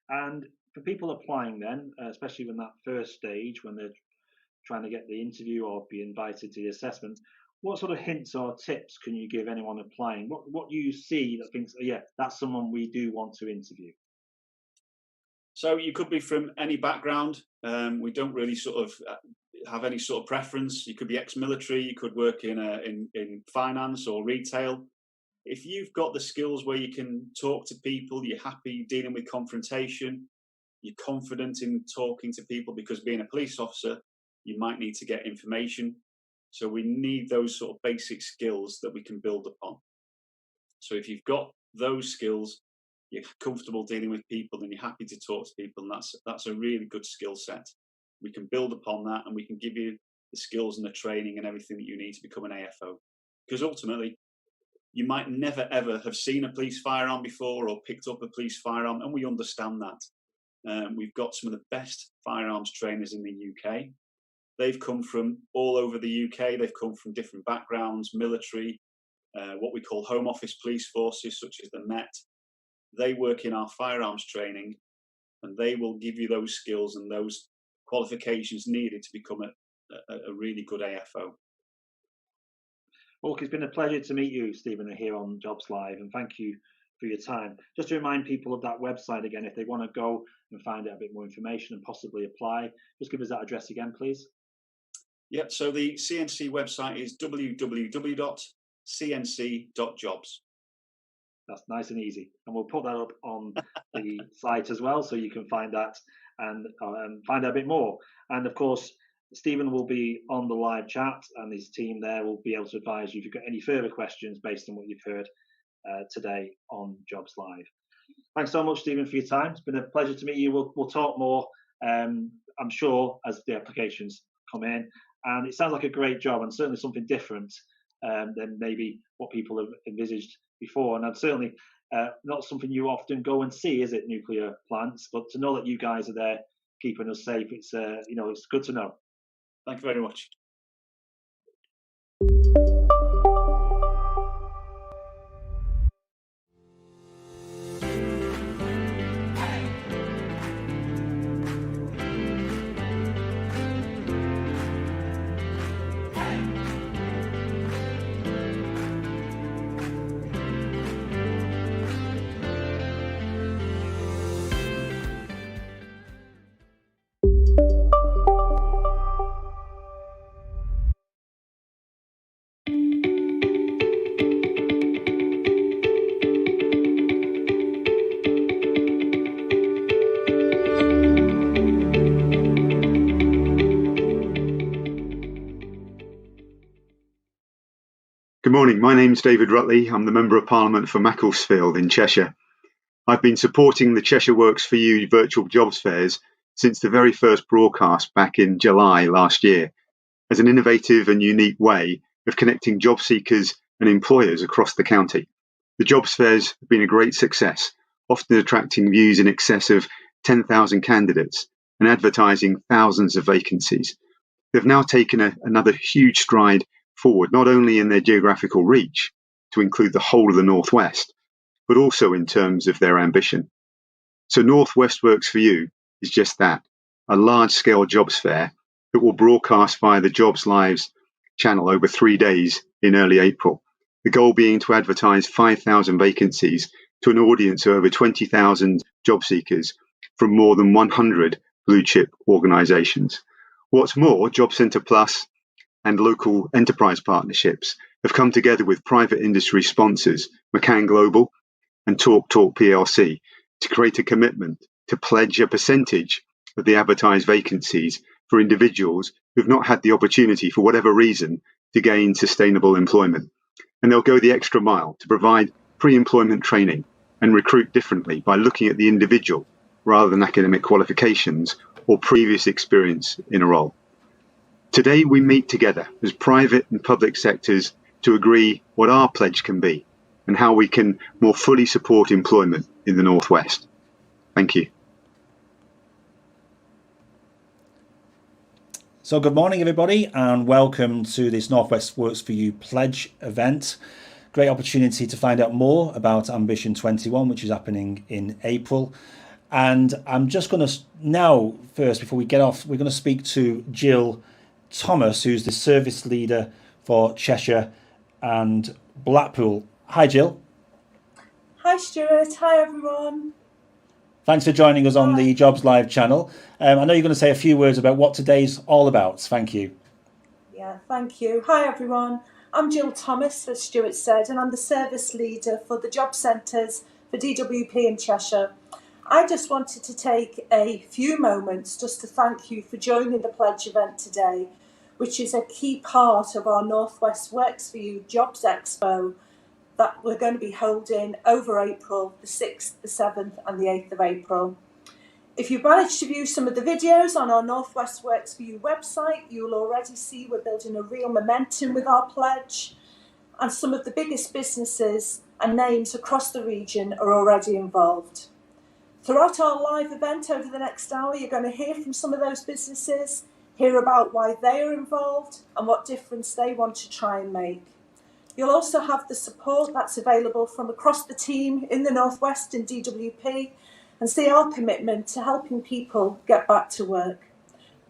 S2: And for people applying then, especially when that first stage, when they're trying to get the interview or be invited to the assessment, what sort of hints or tips can you give anyone applying? What do you see that thinks, yeah, that's someone we do want to interview?
S1: So you could be from any background. We don't really sort of have any sort of preference. You could be ex-military. You could work in finance or retail. If you've got the skills where you can talk to people, you're happy dealing with confrontation, you're confident in talking to people, because being a police officer, you might need to get information. So we need those sort of basic skills that we can build upon. So if you've got those skills, you're comfortable dealing with people and you're happy to talk to people, and that's a really good skill set. We can build upon that and we can give you the skills and the training and everything that you need to become an AFO. Because ultimately, you might never ever have seen a police firearm before or picked up a police firearm, and we understand that. We've got some of the best firearms trainers in the UK. They've come from all over the UK. They've come from different backgrounds, military, what we call home office police forces, such as the Met. They work in our firearms training, and they will give you those skills and those qualifications needed to become a really good AFO.
S2: Well, it's been a pleasure to meet you, Stephen, here on Jobs Live, and thank you for your time. Just to remind people of that website again, if they want to go and find out a bit more information and possibly apply, just give us that address again, please.
S1: Yep, so the CNC website is www.cnc.jobs.
S2: That's nice and easy. And we'll put that up on the site as well, so you can find that and find out a bit more. And of course, Stephen will be on the live chat, and his team there will be able to advise you if you've got any further questions based on what you've heard today on Jobs Live. Thanks so much, Stephen, for your time. It's been a pleasure to meet you. We'll talk more, I'm sure, as the applications come in. And it sounds like a great job, and certainly something different than maybe what people have envisaged before. And I'd certainly not something you often go and see, is it, nuclear plants? But to know that you guys are there keeping us safe, it's it's good to know.
S1: Thank you very much.
S19: Good morning, my name's David Rutley. I'm the Member of Parliament for Macclesfield in Cheshire. I've been supporting the Cheshire Works for You virtual jobs fairs since the very first broadcast back in July last year, as an innovative and unique way of connecting job seekers and employers across the county. The jobs fairs have been a great success, often attracting views in excess of 10,000 candidates and advertising thousands of vacancies. They've now taken another huge stride forward, not only in their geographical reach to include the whole of the Northwest, but also in terms of their ambition. So Northwest Works for You is just that, a large-scale jobs fair that will broadcast via the Jobs Lives channel over 3 days in early April. The goal being to advertise 5,000 vacancies to an audience of over 20,000 job seekers from more than 100 blue-chip organisations. What's more, Job Centre Plus and local enterprise partnerships have come together with private industry sponsors, McCann Global and Talk PLC, to create a commitment to pledge a percentage of the advertised vacancies for individuals who've not had the opportunity, for whatever reason, to gain sustainable employment. And they'll go the extra mile to provide pre-employment training and recruit differently by looking at the individual rather than academic qualifications or previous experience in a role. Today we meet together as private and public sectors to agree what our pledge can be and how we can more fully support employment in the Northwest. Thank you.
S5: So good morning everybody and welcome to this Northwest Works for You pledge event. Great opportunity to find out more about Ambition 21, which is happening in April. And I'm just going to now, first, before we get off, we're going to speak to Jill Thomas, who's the service leader for Cheshire and Blackpool. Hi, Jill.
S20: Hi, Stuart. Hi, everyone.
S5: Thanks for joining us on the Jobs Live channel. I know you're going to say a few words about what today's all about. Thank you.
S20: Yeah, thank you. Hi, everyone. I'm Jill Thomas, as Stuart said, and I'm the service leader for the job centres for DWP in Cheshire. I just wanted to take a few moments just to thank you for joining the pledge event today, which is a key part of our Northwest Works for You Jobs Expo that we're going to be holding over April, the 6th, the 7th and the 8th of April. If you've managed to view some of the videos on our Northwest Works for You website, you'll already see we're building a real momentum with our pledge, and some of the biggest businesses and names across the region are already involved. Throughout our live event over the next hour, you're going to hear from some of those businesses, hear about why they are involved and what difference they want to try and make. You'll also have the support that's available from across the team in the Northwest in DWP and see our commitment to helping people get back to work.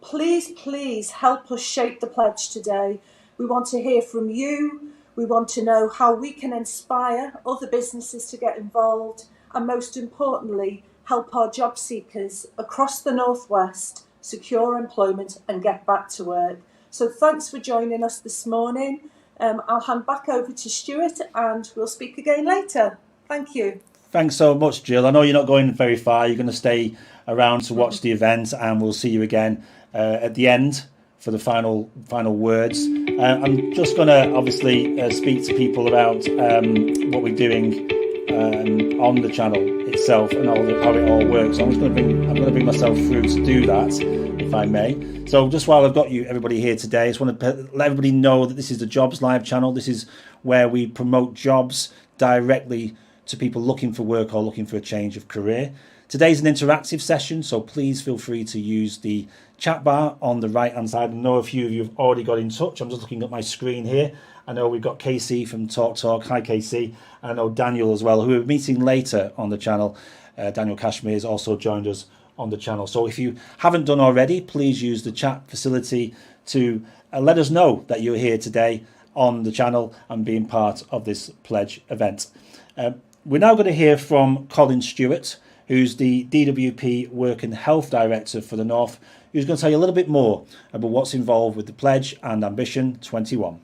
S20: Please, please help us shape the pledge today. We want to hear from you. We want to know how we can inspire other businesses to get involved and, most importantly, help our job seekers across the Northwest secure employment and get back to work. So thanks for joining us this morning. I'll hand back over to Stuart and we'll speak again later. Thank you.
S5: Thanks so much, Jill. I know you're not going very far. You're going to stay around to watch the event and we'll see you again at the end for the final words. I'm just going to obviously speak to people about what we're doing on the channel itself and how it all works. So I'm going to bring myself through to do that, if I may. So just while I've got everybody here today, I just want to let everybody know that this is the Jobs Live channel. This is where we promote jobs directly to people looking for work or looking for a change of career. Today's an interactive session, so please feel free to use the chat bar on the right hand side. I know a few of you have already got in touch. I'm just looking at my screen here. I know we've got Casey from Talk. Hi Casey. And I know Daniel as well, who we're meeting later on the channel. Daniel Cashmere has also joined us on the channel. So if you haven't done already, please use the chat facility to let us know that you're here today on the channel and being part of this pledge event. We're now going to hear from Colin Stewart, who's the DWP Work and Health Director for the North, who's going to tell you a little bit more about what's involved with the pledge and Ambition 21.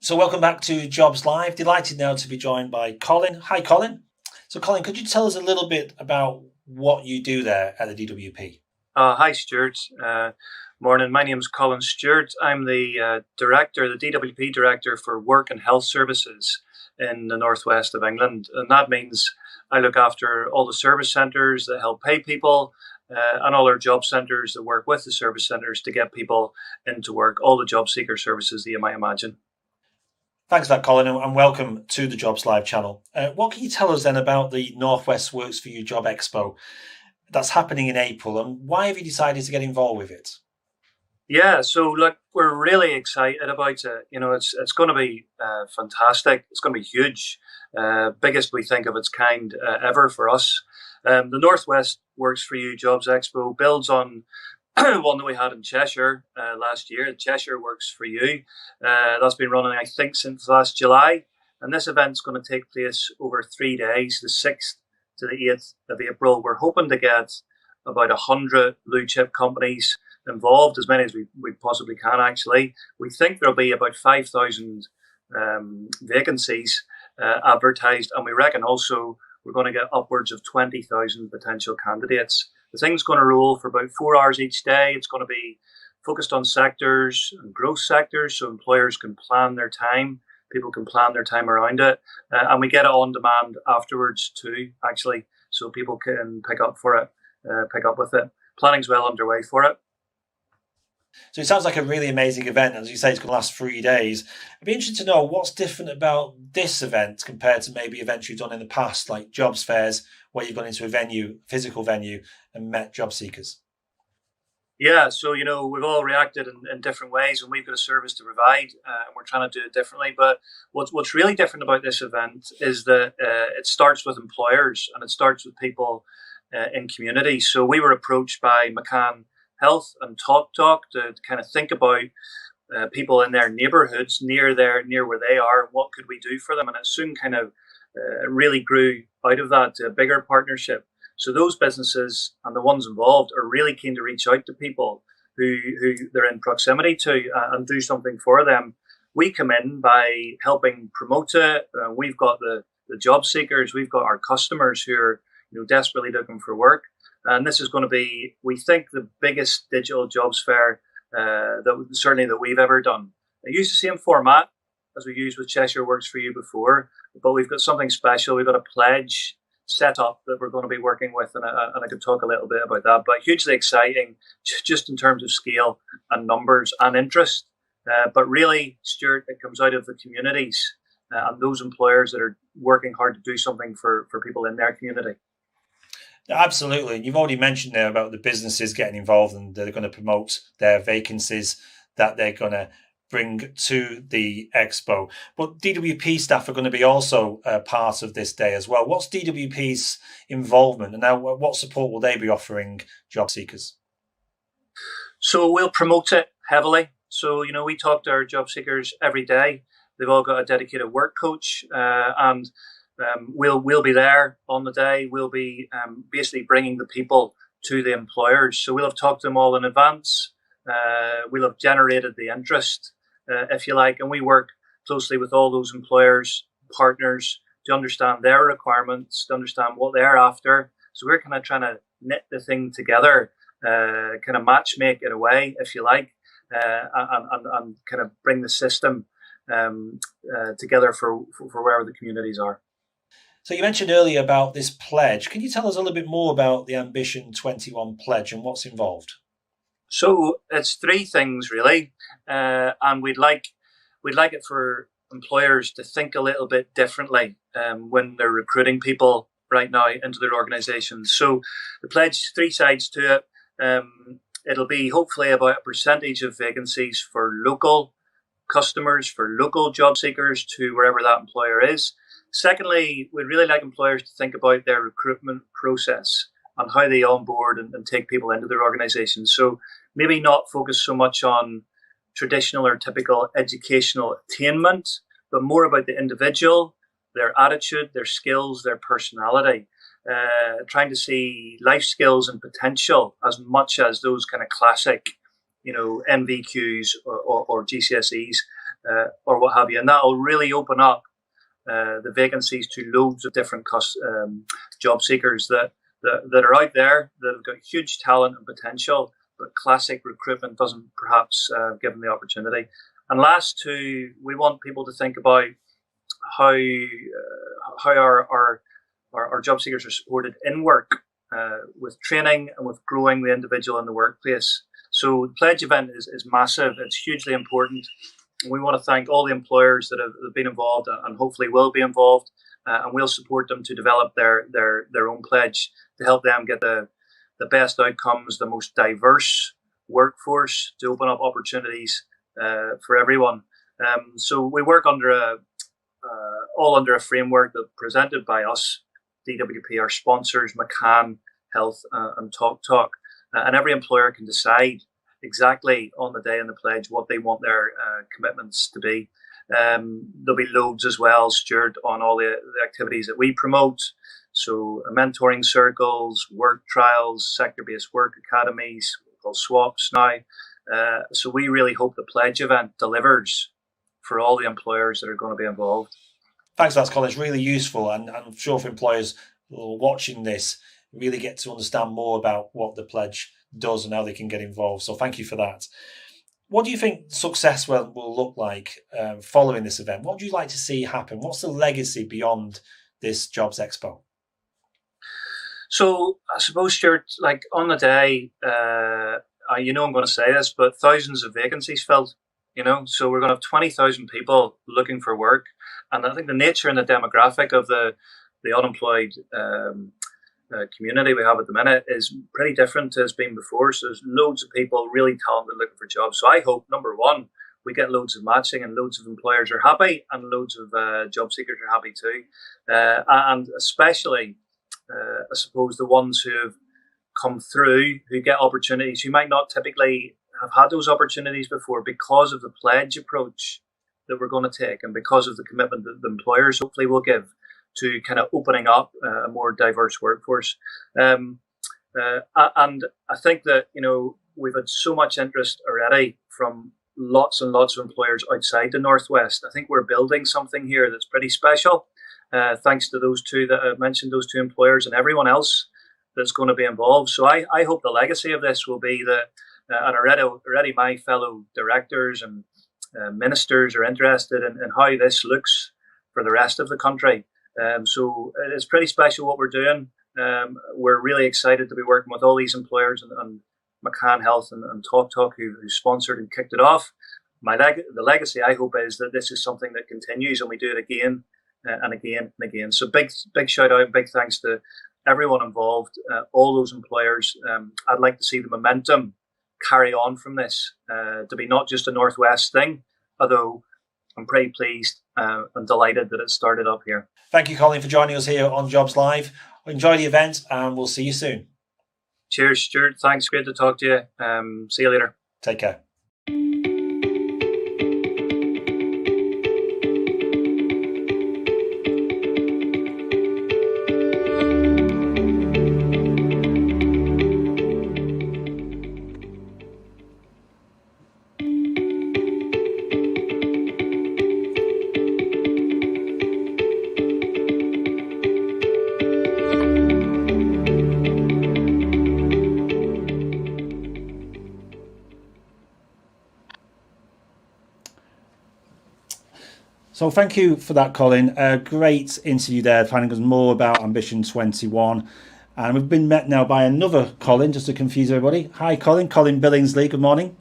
S5: So welcome back to Jobs Live. Delighted now to be joined by Colin. Hi, Colin. So Colin, could you tell us a little bit about what you do there at the DWP?
S3: Hi, Stuart. Morning. My name is Colin Stewart. I'm the director, the DWP director for Work and Health Services in the northwest of England. And that means I look after all the service centres that help pay people and all our job centres that work with the service centres to get people into work, all the job seeker services that you might imagine.
S5: Thanks for that, Colin, and welcome to the Jobs Live channel. What can you tell us then about the Northwest Works for You Job Expo that's happening in April, and why have you decided to get involved with it?
S3: Yeah, so look, we're really excited about it. You know, it's going to be fantastic. It's going to be huge, biggest we think of its kind ever for us. The Northwest Works for You Jobs Expo builds on one that we had in Cheshire last year. Cheshire Works for You. That's been running, I think, since last July. And this event's going to take place over 3 days, the 6th to the 8th of April. We're hoping to get about 100 blue chip companies involved, as many as we possibly can, actually. We think there'll be about 5,000 vacancies advertised. And we reckon also we're going to get upwards of 20,000 potential candidates. The thing's going to roll for about 4 hours each day. It's going to be focused on sectors and growth sectors, so employers can plan their time. People can plan their time around it. And we get it on demand afterwards too, actually, so people can pick up with it. Planning's well underway for it.
S5: So it sounds like a really amazing event. As you say, it's going to last 3 days. I'd be interested to know what's different about this event compared to maybe events you've done in the past, like jobs fairs, where you've gone into a physical venue, and met job seekers.
S3: Yeah, so, you know, we've all reacted in different ways, and we've got a service to provide, and we're trying to do it differently. But what's really different about this event is that it starts with employers, and it starts with people in communities. So we were approached by McCann Health and Talk to kind of think about people in their neighbourhoods near where they are, and what could we do for them. And it soon kind of really grew out of that to a bigger partnership. So those businesses and the ones involved are really keen to reach out to people who they're in proximity to and do something for them. We come in by helping promote it. We've got the job seekers, we've got our customers who are desperately looking for work. And this is going to be, we think, the biggest digital jobs fair that we've ever done. I use the same format as we used with Cheshire Works for You before, but we've got something special. We've got a pledge set up that we're going to be working with, and I could talk a little bit about that. But hugely exciting, just in terms of scale and numbers and interest. But really, Stuart, it comes out of the communities and those employers that are working hard to do something for people in their community.
S5: Absolutely. And you've already mentioned there about the businesses getting involved, and they're going to promote their vacancies that they're going to bring to the expo. But DWP staff are going to be also part of this day as well. What's DWP's involvement, and now what support will they be offering job seekers?
S3: So we'll promote it heavily. So, we talk to our job seekers every day. They've all got a dedicated work coach, and we'll be there on the day. We'll be basically bringing the people to the employers. So we'll have talked to them all in advance. We'll have generated the interest, if you like, and we work closely with all those employers, partners, to understand their requirements, to understand what they're after. So we're kind of trying to knit the thing together, kind of match make it away, if you like, and kind of bring the system together for wherever the communities are.
S5: So you mentioned earlier about this pledge. Can you tell us a little bit more about the Ambition 21 pledge and what's involved?
S3: So it's three things really, and we'd like it for employers to think a little bit differently when they're recruiting people right now into their organisations. So the pledge, three sides to it. It'll be hopefully about a percentage of vacancies for local customers, for local job seekers to wherever that employer is. Secondly, we'd really like employers to think about their recruitment process and how they onboard and take people into their organisations. So maybe not focus so much on traditional or typical educational attainment, but more about the individual, their attitude, their skills, their personality, trying to see life skills and potential as much as those kind of classic, NVQs or GCSEs or what have you. And that will really open up the vacancies to loads of different job seekers that are out there that have got huge talent and potential, but classic recruitment doesn't perhaps give them the opportunity. And last two, we want people to think about how our job seekers are supported in work with training and with growing the individual in the workplace. So the pledge event is massive. It's hugely important. We want to thank all the employers that have been involved and hopefully will be involved, and we'll support them to develop their own pledge to help them get the best outcomes, the most diverse workforce, to open up opportunities for everyone. So we work under all under a framework that presented by us, DWP, our sponsors, McCann Health and TalkTalk, and every employer can decide exactly on the day in the pledge what they want their commitments to be. There'll be loads as well, Stuart, on all the activities that we promote. So mentoring circles, work trials, sector-based work academies, called swaps now. So we really hope the pledge event delivers for all the employers that are going to be involved.
S5: Thanks for that, Colin. It's really useful, and I'm sure for employers who are watching this, really get to understand more about what the pledge does and how they can get involved. So thank you for that. What do you think success will look like following this event? What would you like to see happen? What's the legacy beyond this Jobs Expo?
S3: So I suppose, Stuart, like on the day, I'm going to say this, but thousands of vacancies filled, so we're going to have 20,000 people looking for work. And I think the nature and the demographic of the unemployed community we have at the minute is pretty different to it's been before. So there's loads of people really talented looking for jobs. So I hope, number one, we get loads of matching and loads of employers are happy and loads of job seekers are happy too. And especially, I suppose, the ones who have come through, who get opportunities, who might not typically have had those opportunities before because of the pledge approach that we're going to take and because of the commitment that the employers hopefully will give to kind of opening up a more diverse workforce. And I think that, we've had so much interest already from lots and lots of employers outside the Northwest. I think we're building something here that's pretty special, thanks to those two that I mentioned, those two employers and everyone else that's going to be involved. So I hope the legacy of this will be that, and already my fellow directors and ministers are interested in how this looks for the rest of the country. So it's pretty special what we're doing. We're really excited to be working with all these employers and McCann Health and TalkTalk who sponsored and kicked it off. The legacy, I hope, is that this is something that continues and we do it again and again and again. So big shout out, big thanks to everyone involved, all those employers. I'd like to see the momentum carry on from this to be not just a Northwest thing, although I'm pretty pleased and delighted that it started up here.
S5: Thank you, Colin, for joining us here on Jobs Live. Enjoy the event and we'll see you soon.
S3: Cheers, Stuart. Thanks. Great to talk to you. See you later.
S5: Take care. So thank you for that, Colin. A great interview there, finding us more about Ambition 21. And we've been met now by another Colin, just to confuse everybody. Hi, Colin. Colin Billingsley, good morning.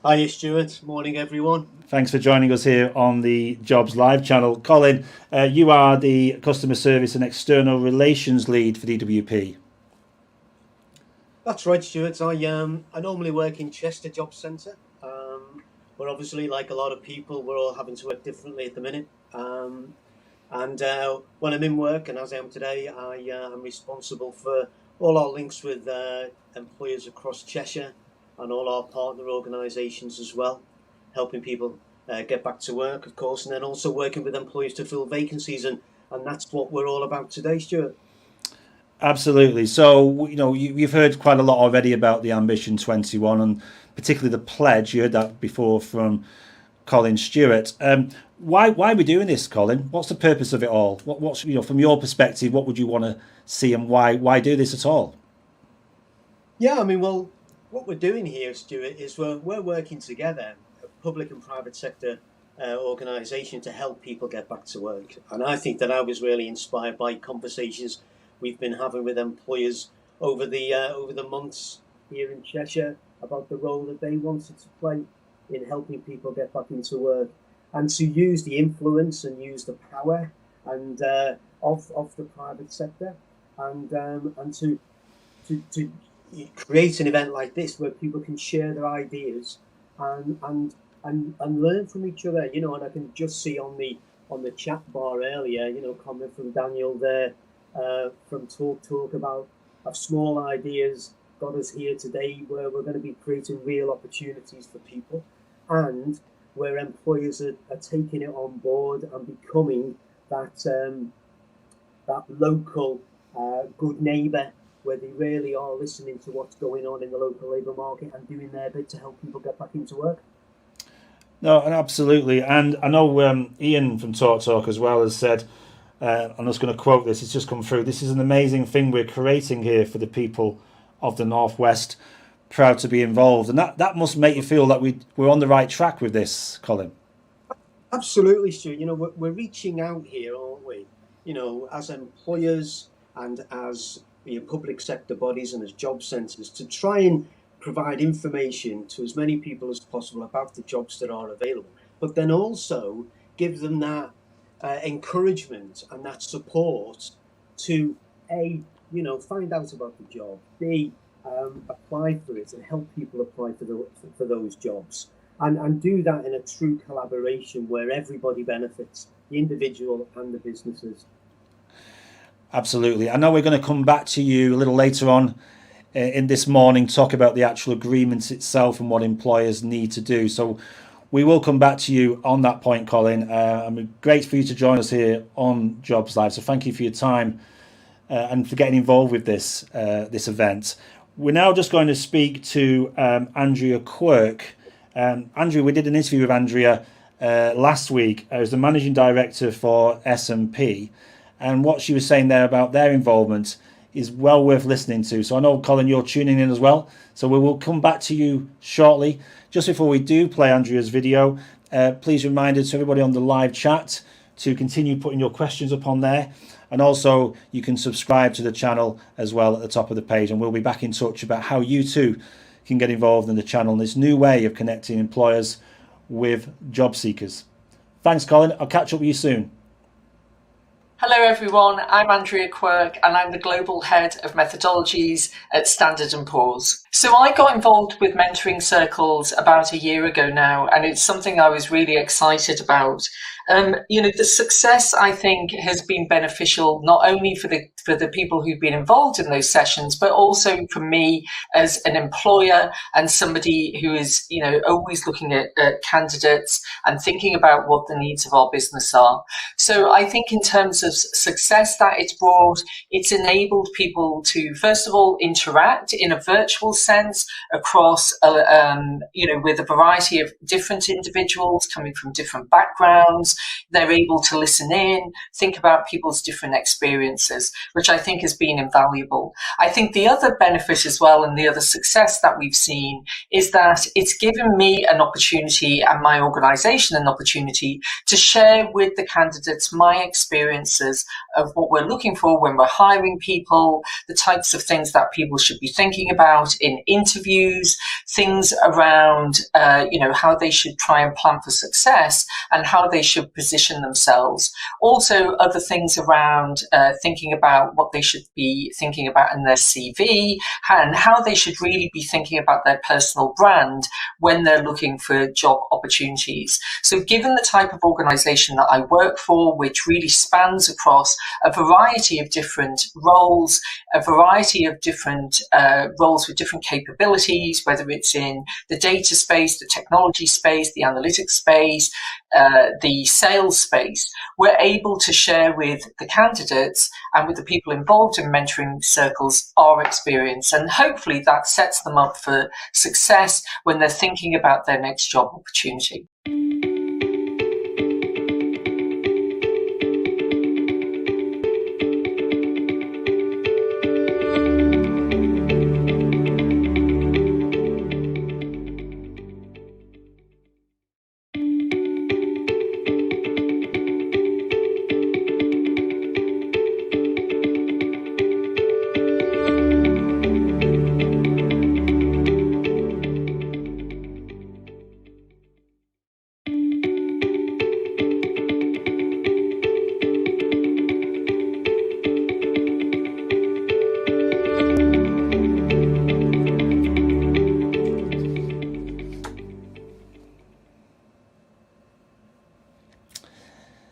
S4: Hi, Stuart. Morning, everyone.
S5: Thanks for joining us here on the Jobs Live channel. Colin, you are the Customer Service and External Relations Lead for DWP.
S4: That's right, Stuart. I normally work in Chester Jobs Centre. But obviously, like a lot of people, we're all having to work differently at the minute. And when I'm in work, and as I am today, I am responsible for all our links with employers across Cheshire and all our partner organisations as well, helping people get back to work, of course, and then also working with employers to fill vacancies. And that's what we're all about today, Stuart.
S5: Absolutely. So, you've heard quite a lot already about the Ambition 21 and particularly the pledge. You heard that before from Colin Stewart. Why are we doing this, Colin? What's the purpose of it all? What's from your perspective, what would you want to see, and why do this at all?
S4: Yeah, well, what we're doing here, Stuart, is we're working together, a public and private sector organisation, to help people get back to work. And I think that I was really inspired by conversations we've been having with employers over the months here in Cheshire about the role that they wanted to play in helping people get back into work, and to use the influence and use the power and of the private sector, and to create an event like this where people can share their ideas and learn from each other. And I can just see on the chat bar earlier, comment from Daniel there, from Talk about small ideas got us here today, where we're going to be creating real opportunities for people, and where employers are taking it on board and becoming that local good neighbour, where they really are listening to what's going on in the local labour market and doing their bit to help people get back into work.
S5: No, absolutely. And I know Ian from Talk as well has said, I'm just going to quote this, it's just come through, "This is an amazing thing we're creating here for the people of the Northwest, proud to be involved." And that must make you feel that we're on the right track with this, Colin.
S4: Absolutely, Stuart. We're reaching out here, aren't we? As employers and as public sector bodies and as job centres, to try and provide information to as many people as possible about the jobs that are available, but then also give them that encouragement and that support to find out about the job, B, apply for it and help people apply for those jobs, and do that in a true collaboration where everybody benefits, the individual and the businesses.
S5: Absolutely. I know we're going to come back to you a little later on in this morning, talk about the actual agreements itself and what employers need to do. So we will come back to you on that point, Colin. Great for you to join us here on Jobs Live. So thank you for your time and for getting involved with this event. We're now just going to speak to Andrea Quirk. Andrea, we did an interview with Andrea last week as the Managing Director for S&P. And what she was saying there about their involvement is well worth listening to. So I know, Colin, you're tuning in as well. So we will come back to you shortly. Just before we do play Andrea's video, please remind us, everybody on the live chat, to continue putting your questions up on there. And also you can subscribe to the channel as well at the top of the page. And we'll be back in touch about how you too can get involved in the channel and this new way of connecting employers with job seekers. Thanks, Colin. I'll catch up with you soon.
S6: Hello everyone, I'm Andrea Quirk and I'm the Global Head of Methodologies at Standard & Poor's. So I got involved with mentoring circles about a year ago now, and it's something I was really excited about. The success, I think, has been beneficial not only for the people who've been involved in those sessions, but also for me as an employer and somebody who is, always looking at candidates and thinking about what the needs of our business are. So I think in terms of success that it's brought, it's enabled people to, first of all, interact in a virtual sense across, with a variety of different individuals coming from different backgrounds. They're able to listen in, think about people's different experiences, which I think has been invaluable. I think the other benefit as well, and the other success that we've seen, is that it's given me an opportunity and my organisation an opportunity to share with the candidates my experiences of what we're looking for when we're hiring people, the types of things that people should be thinking about in interviews, things around, how they should try and plan for success and how they should position themselves. Also, other things around thinking about what they should be thinking about in their CV and how they should really be thinking about their personal brand when they're looking for job opportunities. So given the type of organisation that I work for, which really spans across a variety of different roles, a variety of different roles with different capabilities, whether it's in the data space, the technology space, the analytics space, the sales space, we're able to share with the candidates and with the people involved in mentoring circles our experience. And hopefully that sets them up for success when they're thinking about their next job opportunity.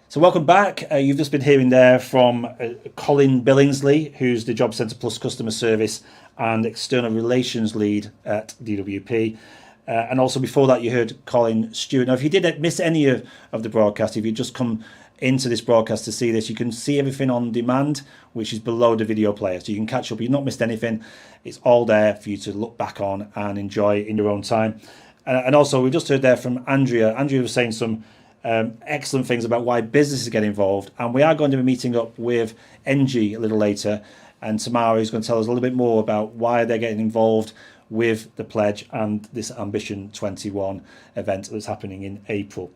S5: So welcome back. You've just been hearing there from Colin Billingsley, who's the Job Centre Plus Customer Service and External Relations Lead at DWP. And also before that, you heard Colin Stewart. Now, if you did miss any of the broadcast, if you just come into this broadcast to see this, you can see everything on demand, which is below the video player. So you can catch up. You've not missed anything. It's all there for you to look back on and enjoy in your own time. And also, we just heard there from Andrea. Andrea was saying some excellent things about why businesses get involved, and we are going to be meeting up with NG a little later, and Tamara is going to tell us a little bit more about why they're getting involved with the pledge and this Ambition 21 event that's happening in April.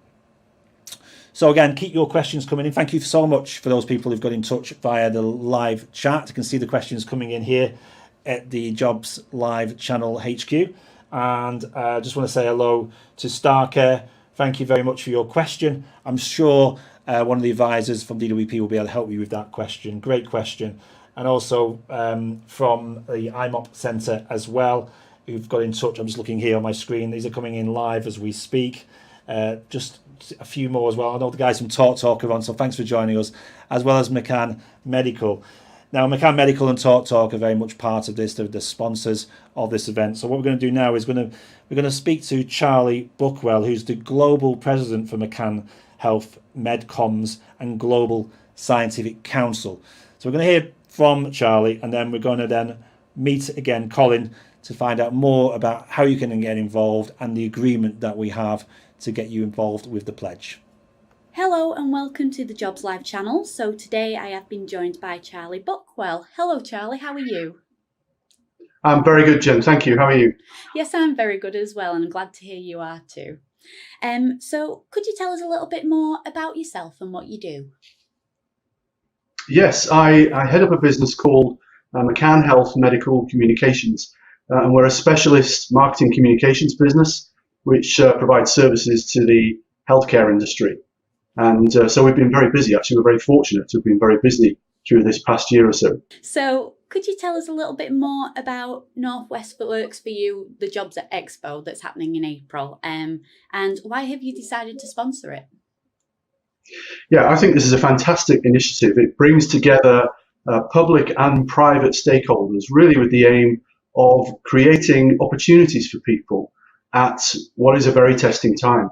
S5: So again, keep your questions coming in. Thank you so much for those people who've got in touch via the live chat. You can see the questions coming in here at the Jobs Live channel HQ, and I just want to say hello to Starcare. Thank you very much for your question. I'm sure one of the advisors from DWP will be able to help you with that question. Great question. And also from the IMOP Centre as well, who've got in touch. I'm just looking here on my screen. These are coming in live as we speak. Just a few more as well. I know the guys from TalkTalk are on, so thanks for joining us, as well as McCann Medical. Now, McCann Medical and TalkTalk are very much part of this. They're the sponsors of this event. So what we're going to do now is we're going to speak to Charlie Buckwell, who's the global president for McCann Health, MedComs and Global Scientific Council. So we're going to hear from Charlie, and then we're going to then meet again Colin to find out more about how you can get involved and the agreement that we have to get you involved with the pledge.
S7: Hello and welcome to the Jobs Live channel. So today I have been joined by Charlie Buckwell. Hello Charlie, how are you?
S21: I'm very good, Jen. Thank you. How are you?
S7: Yes, I'm very good as well, and I'm glad to hear you are too. So could you tell us a little bit more about yourself and what you do?
S21: Yes, I head up a business called McCann Health Medical Communications, and we're a specialist marketing communications business which provides services to the healthcare industry. And so we've been very busy. Actually, we're very fortunate to have been very busy through this past year or so.
S7: So could you tell us a little bit more about Northwest Works for You, the Jobs at Expo that's happening in April, and why have you decided to sponsor it?
S21: Yeah, I think this is a fantastic initiative. It brings together public and private stakeholders, really with the aim of creating opportunities for people at what is a very testing time.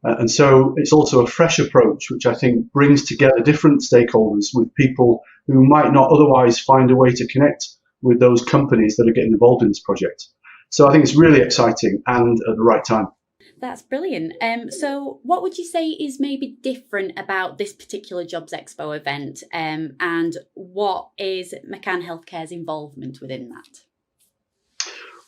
S21: And so it's also a fresh approach, which I think brings together different stakeholders with people who might not otherwise find a way to connect with those companies that are getting involved in this project. So I think it's really exciting and at the right time.
S7: That's brilliant. So what would you say is maybe different about this particular Jobs Expo event, and what is McCann Healthcare's involvement within that?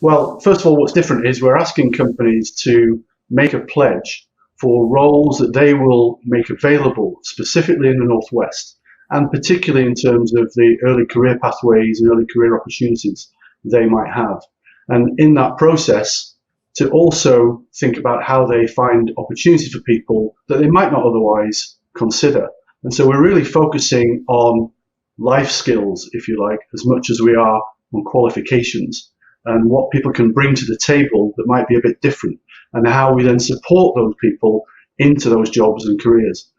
S21: Well, first of all, what's different is we're asking companies to make a pledge for roles that they will make available specifically in the Northwest, and particularly in terms of the early career pathways and early career opportunities they might have. And in that process, to also think about how they find opportunities for people that they might not otherwise consider. And so we're really focusing on life skills, if you like, as much as we are on qualifications and what people can bring to the table that might be a bit different, and how we then support those people into those jobs and careers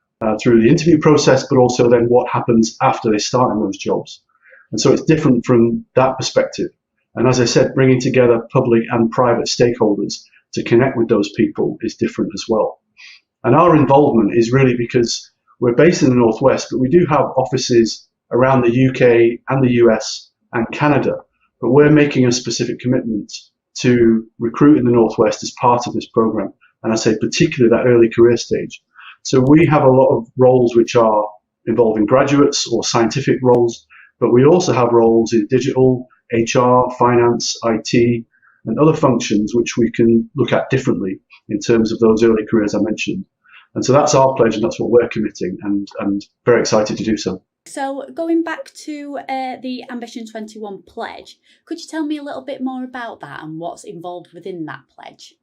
S21: through the interview process, but also then what happens after they start in those jobs. And so it's different from that perspective. And as I said, bringing together public and private stakeholders to connect with those people is different as well. And our involvement is really because we're based in the Northwest, but we do have offices around the UK and the US and Canada. But we're making a specific commitment to recruit in the Northwest as part of this program. And I say particularly that early career stage. So we have a lot of roles which are involving graduates or scientific roles, but we also have roles in digital, HR, finance, IT, and other functions which we can look at differently in terms of those early careers I mentioned. And so that's our pledge, and that's what we're committing, and very excited to do so.
S7: So going back to the Ambition 21 pledge, could you tell me a little bit more about that and what's involved within that pledge?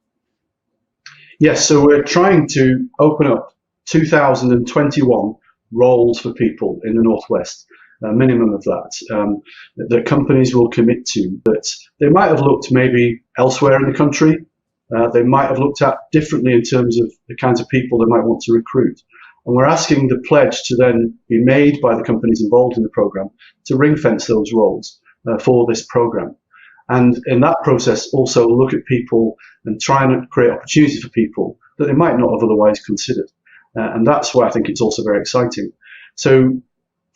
S21: Yes, so we're trying to open up 2021 roles for people in the Northwest. A minimum of that companies will commit to, that they might have looked maybe elsewhere in the country. They might have looked at differently in terms of the kinds of people they might want to recruit. And we're asking the pledge to then be made by the companies involved in the program to ring fence those roles for this program. And in that process, also look at people and try and create opportunities for people that they might not have otherwise considered. And that's why I think it's also very exciting. So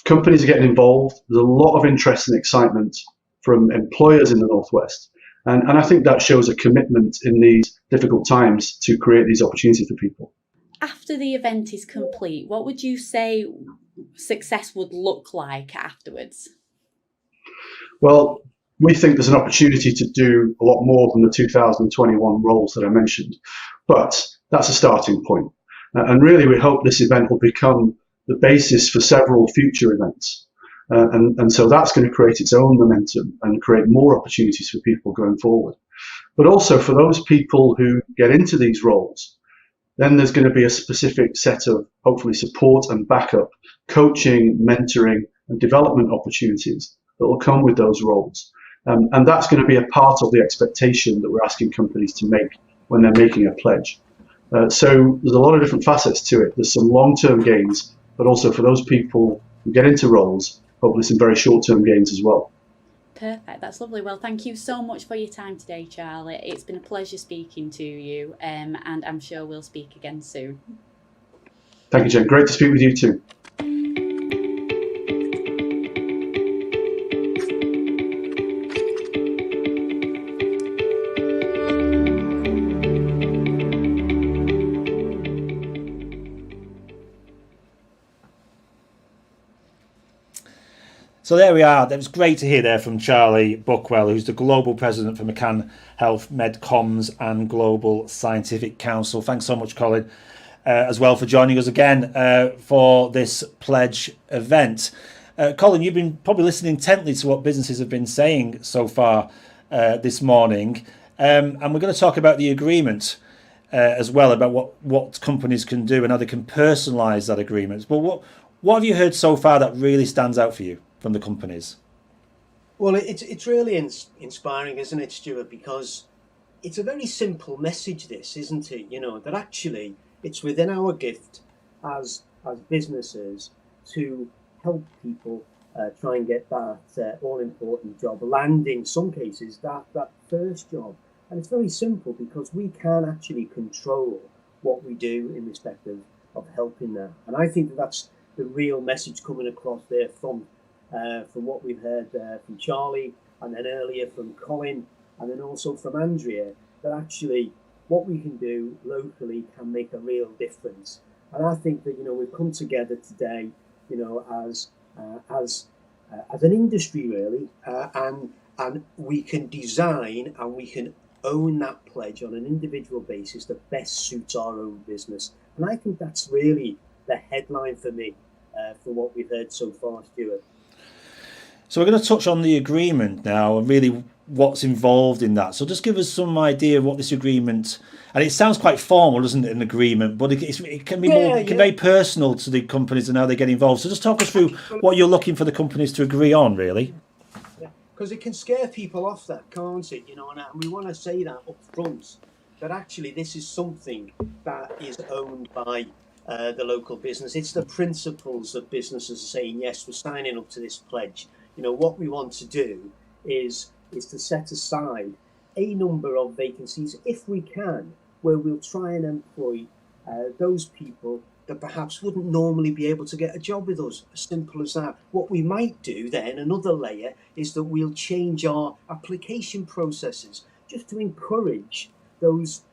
S21: companies are getting involved. There's a lot of interest and excitement from employers in the Northwest. And I think that shows a commitment in these difficult times to create these opportunities for people.
S7: After the event is complete, what would you say success would look like afterwards?
S21: Well, we think there's an opportunity to do a lot more than the 2021 roles that I mentioned, but that's a starting point. And really, we hope this event will become the basis for several future events. And so that's going to create its own momentum and create more opportunities for people going forward. But also for those people who get into these roles, then there's going to be a specific set of hopefully support and backup, coaching, mentoring and development opportunities that will come with those roles. And that's going to be a part of the expectation that we're asking companies to make when they're making a pledge. So there's a lot of different facets to it. There's some long-term gains, but also for those people who get into roles, hopefully some very short-term gains as well.
S7: Perfect, that's lovely. Well, thank you so much for your time today, Charlie. It's been a pleasure speaking to you, and I'm sure we'll speak again soon.
S21: Thank you, Jen. Great to speak with you too.
S5: So there we are. That was great to hear there from Charlie Buckwell, who's the Global President for McCann Health Medcoms and Global Scientific Council. Thanks so much, Colin, as well for joining us again for this pledge event. Colin, you've been probably listening intently to what businesses have been saying so far this morning. And we're going to talk about the agreement as well, about what companies can do and how they can personalise that agreement. But what have you heard so far that really stands out for you from the companies?
S4: Well, it's really inspiring, isn't it, Stuart? Because it's a very simple message, this, isn't it? You know, that actually it's within our gift as businesses to help people try and get that all-important job, land in some cases that first job. And it's very simple because we can actually control what we do in respect of helping that. And I think that's the real message coming across there from what we've heard from Charlie and then earlier from Colin, and then also from Andrea, that actually what we can do locally can make a real difference. And I think that, you know, we've come together today, you know, as an industry really, and we can design and we can own that pledge on an individual basis that best suits our own business. And I think that's really the headline for me, for what we've heard so far, Stuart.
S5: So we're going to touch on the agreement now and really what's involved in that. So just give us some idea of what this agreement, and it sounds quite formal, doesn't it, an agreement, but it can be more, it can be very personal to the companies and how they get involved. So just talk us through what you're looking for the companies to agree on, really.
S4: Because it can scare people off, that, can't it? You know, and we want to say that up front, that actually this is something that is owned by the local business. It's the principles of businesses saying, yes, we're signing up to this pledge. You know, what we want to do is to set aside a number of vacancies, if we can, where we'll try and employ those people that perhaps wouldn't normally be able to get a job with us. As simple as that. What we might do then, another layer, is that we'll change our application processes just to encourage those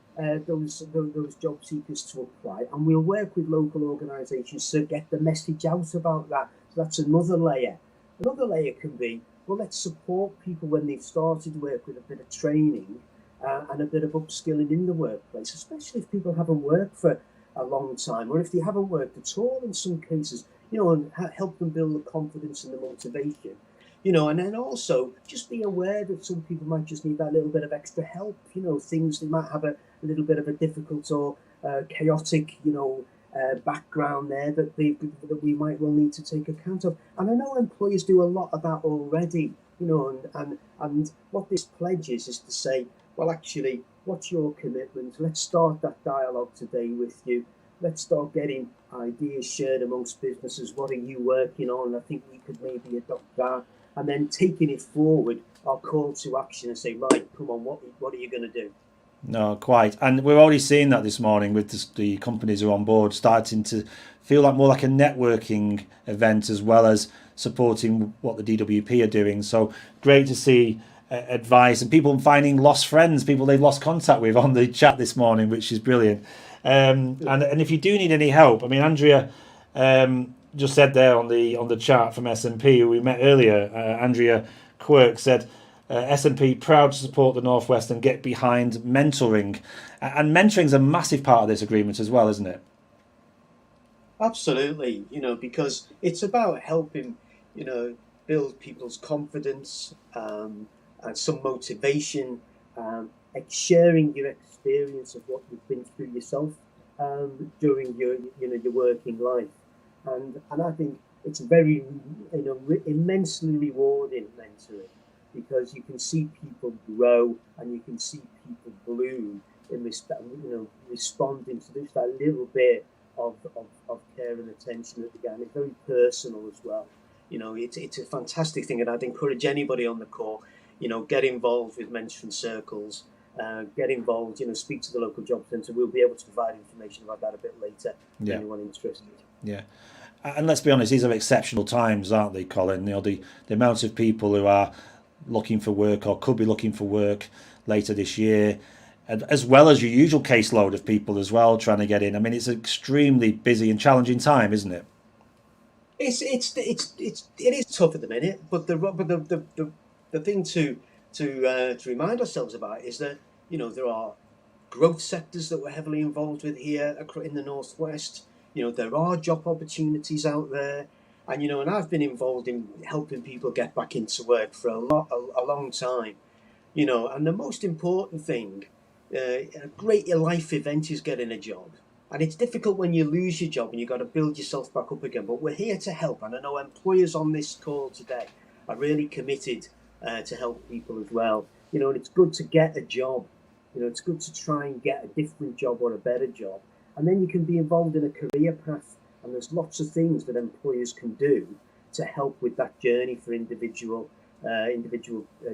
S4: job seekers to apply, and we'll work with local organisations to get the message out about that. So that's another layer. Another layer can be, well, let's support people when they've started work with a bit of training and a bit of upskilling in the workplace, especially if people haven't worked for a long time, or if they haven't worked at all in some cases, you know, and help them build the confidence and the motivation, you know. And then also just be aware that some people might just need that little bit of extra help, you know, things they might have a little bit of a difficult or chaotic, you know, background there that we might well need to take account of. And I know employers do a lot of that already, you know, and what this pledge is to say, well, actually, what's your commitment? Let's start that dialogue today with you. Let's start getting ideas shared amongst businesses. What are you working on? I think we could maybe adopt that. And then taking it forward, our call to action and say, right, come on, what are you going to do?
S5: No, quite. And we're already seeing that this morning with the companies who are on board starting to feel like more like a networking event as well as supporting what the DWP are doing. So great to see advice and people finding lost friends, people they've lost contact with on the chat this morning, which is brilliant. And if you do need any help, I mean, Andrea just said there on the chat from S&P, who we met earlier, Andrea Quirk said, S&P proud to support the Northwest and get behind mentoring. And mentoring is a massive part of this agreement as well, isn't it?
S4: Absolutely, you know, because it's about helping, you know, build people's confidence and some motivation, and sharing your experience of what you've been through yourself during your working life. And I think it's very, you know, immensely rewarding mentoring, because you can see people grow and you can see people bloom in responding to just that little bit of care and attention that they get. And it's very personal as well. You know, it's a fantastic thing, and I'd encourage anybody on the call, you know, get involved with mentoring circles, get involved, you know, speak to the local job centre. We'll be able to provide information about that a bit later.
S5: Yeah.
S4: Anyone interested.
S5: Yeah. And let's be honest, these are exceptional times, aren't they, Colin? You know, the amount of people who are looking for work or could be looking for work later this year, and as well as your usual caseload of people as well trying to get in. I mean, it's an extremely busy and challenging time, isn't it?
S4: It is tough at the minute, but the thing to remind ourselves about is that, you know, there are growth sectors that we're heavily involved with here in the Northwest. You know, there are job opportunities out there. And, you know, and I've been involved in helping people get back into work for a long time, you know, and the most important thing, a great life event is getting a job. And it's difficult when you lose your job and you've got to build yourself back up again. But we're here to help. And I know employers on this call today are really committed to help people as well. You know, and it's good to get a job. You know, it's good to try and get a different job or a better job. And then you can be involved in a career path. And there's lots of things that employers can do to help with that journey for individual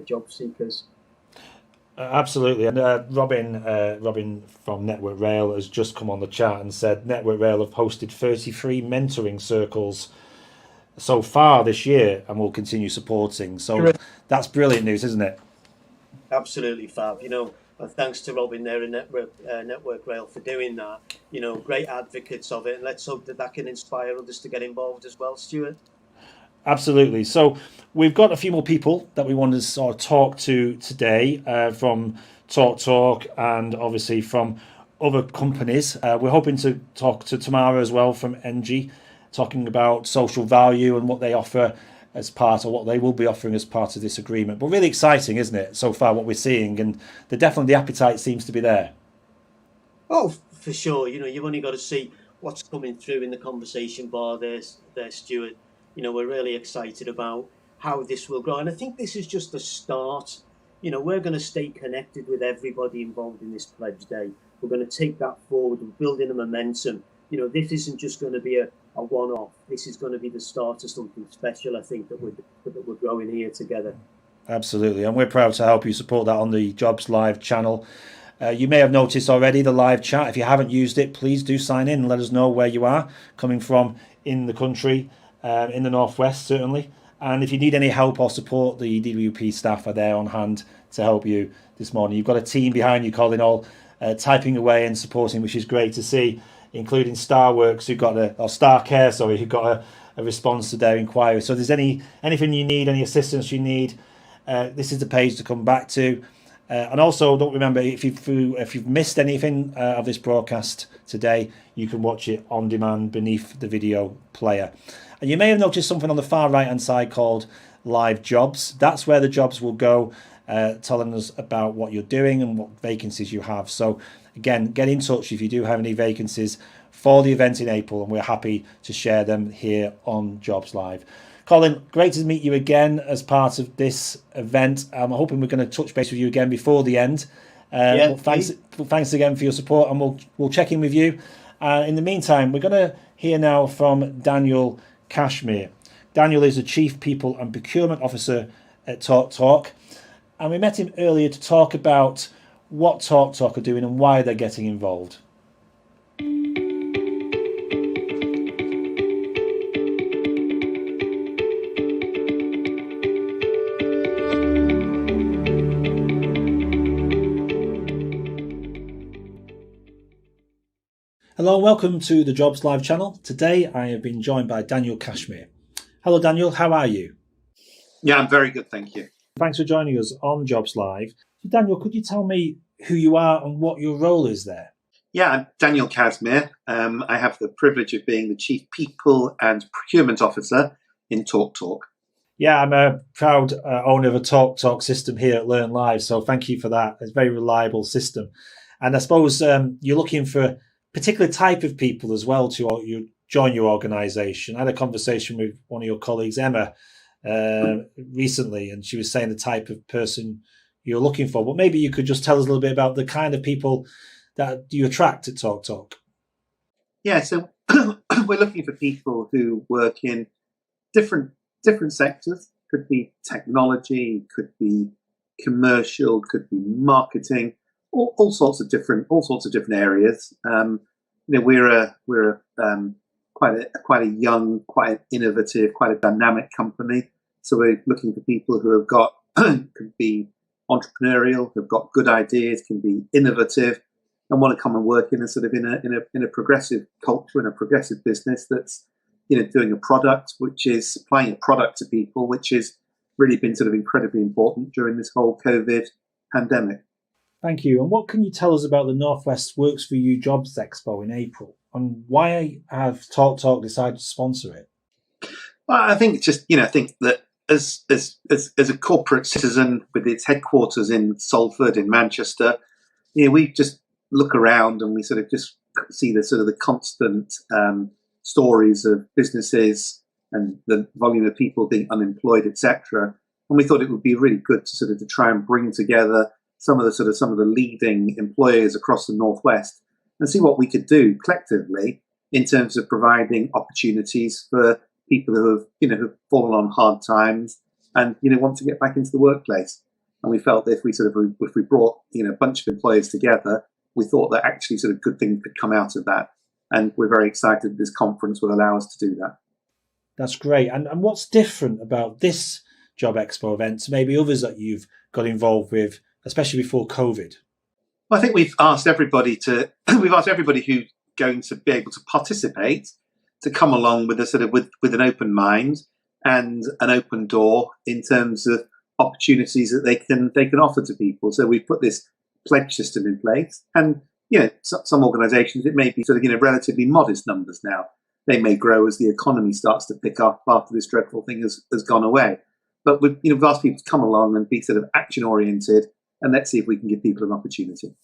S4: job seekers.
S5: Absolutely. And Robin from Network Rail has just come on the chat and said Network Rail have hosted 33 mentoring circles so far this year and will continue supporting. So that's brilliant news, isn't it?
S4: Absolutely fab. And thanks to Robin there and Network Rail for doing that. Great advocates of it, and let's hope that can inspire others to get involved as well, Stuart.
S5: Absolutely. So we've got a few more people that we want to sort of talk to today from Talk and obviously from other companies. We're hoping to talk to Tamara as well from Engie, talking about social value and what they offer as part of what they will be offering as part of this agreement. But really exciting, isn't it, so far, what we're seeing? And the appetite seems to be there.
S4: Oh, for sure. You've only got to see what's coming through in the conversation bar there, Stuart. We're really excited about how this will grow. And I think this is just the start. We're going to stay connected with everybody involved in this pledge day. We're going to take that forward and building a momentum. This isn't just going to be a one-off. This is going to be the start of something special, I think, that we're growing here together.
S5: Absolutely. And we're proud to help you support that on the Jobs Live channel. You may have noticed already the live chat. If you haven't used it, please do sign in and let us know where you are coming from in the country, in the Northwest, certainly. And if you need any help or support, the DWP staff are there on hand to help you this morning. You've got a team behind you, Colin, all typing away and supporting, which is great to see, including Starworks, who got who got a response to their inquiry. So if there's anything you need, any assistance you need, this is the page to come back to. And also, don't remember, if you've missed anything of this broadcast today, you can watch it on demand beneath the video player. And you may have noticed something on the far right-hand side called Live Jobs. That's where the jobs will go, telling us about what you're doing and what vacancies you have. So again, get in touch if you do have any vacancies for the event in April, and we're happy to share them here on Jobs Live. Colin, great to meet you again as part of this event. I'm hoping we're going to touch base with you again before the end. Thanks again for your support, and we'll check in with you. In the meantime, we're going to hear now from Daniel Cashmere. Daniel is the Chief People and Procurement Officer at TalkTalk, and we met him earlier to talk about what TalkTalk are doing and why they're getting involved. Hello and welcome to the Jobs Live channel. Today I have been joined by Daniel Cashmere. Hello Daniel, how are you?
S9: Yeah, I'm very good, thank you.
S5: Thanks for joining us on Jobs Live. So Daniel, could you tell me who you are and what your role is there?
S9: Yeah, I'm Daniel Cashmere. I have the privilege of being the Chief People and Procurement Officer in TalkTalk.
S5: Yeah, I'm a proud owner of a TalkTalk system here at Learn Live, so thank you for that. It's a very reliable system. And I suppose you're looking for a particular type of people as well to join your organisation. I had a conversation with one of your colleagues, Emma, recently, and she was saying the type of person you're looking for. But maybe you could just tell us a little bit about the kind of people that you attract at TalkTalk.
S9: Yeah, so we're looking for people who work in different sectors. Could be technology, could be commercial, could be marketing, all sorts of different areas. We're quite a young, quite innovative, quite a dynamic company. So we're looking for people who have got could be entrepreneurial, who've got good ideas, can be innovative, and want to come and work in a progressive culture, in a progressive business that's doing a product, which is supplying a product to people, which has really been sort of incredibly important during this whole COVID pandemic.
S5: Thank you. And what can you tell us about the Northwest Works for You Jobs Expo in April, and why have TalkTalk decided to sponsor it?
S9: Well, I think I think that as a corporate citizen with its headquarters in Salford, in Manchester, we just look around and we sort of just see the constant stories of businesses and the volume of people being unemployed, etc. And we thought it would be really good to try and bring together some of the leading employers across the Northwest and see what we could do collectively in terms of providing opportunities for people who have who've fallen on hard times and want to get back into the workplace. And we felt that if we brought a bunch of employers together, we thought that actually good things could come out of that. And we're very excited this conference will allow us to do that.
S5: That's great. And what's different about this Job Expo event to maybe others that you've got involved with especially before COVID?
S9: Well, I think we've asked everybody who's going to be able to participate to come along with a sort of with an open mind and an open door in terms of opportunities that they can offer to people. So we've put this pledge system in place, and some organisations, it may be sort of relatively modest numbers now. They may grow as the economy starts to pick up after this dreadful thing has gone away. But we've asked people to come along and be sort of action oriented, and let's see if we can give people an opportunity.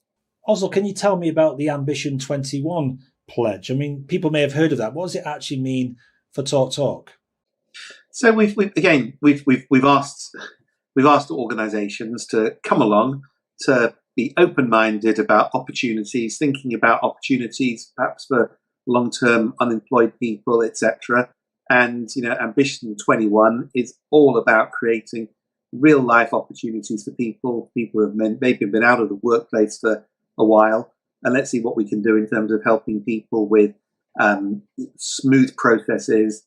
S5: Also, can you tell me about the Ambition 21 pledge? I mean, people may have heard of that. What does it actually mean for Talk Talk?
S9: So we've asked organisations to come along, to be open-minded about opportunities, thinking about opportunities perhaps for long-term unemployed people, etc. And Ambition 21 is all about creating real-life opportunities for people who have maybe been out of the workplace for a while, and let's see what we can do in terms of helping people with smooth processes,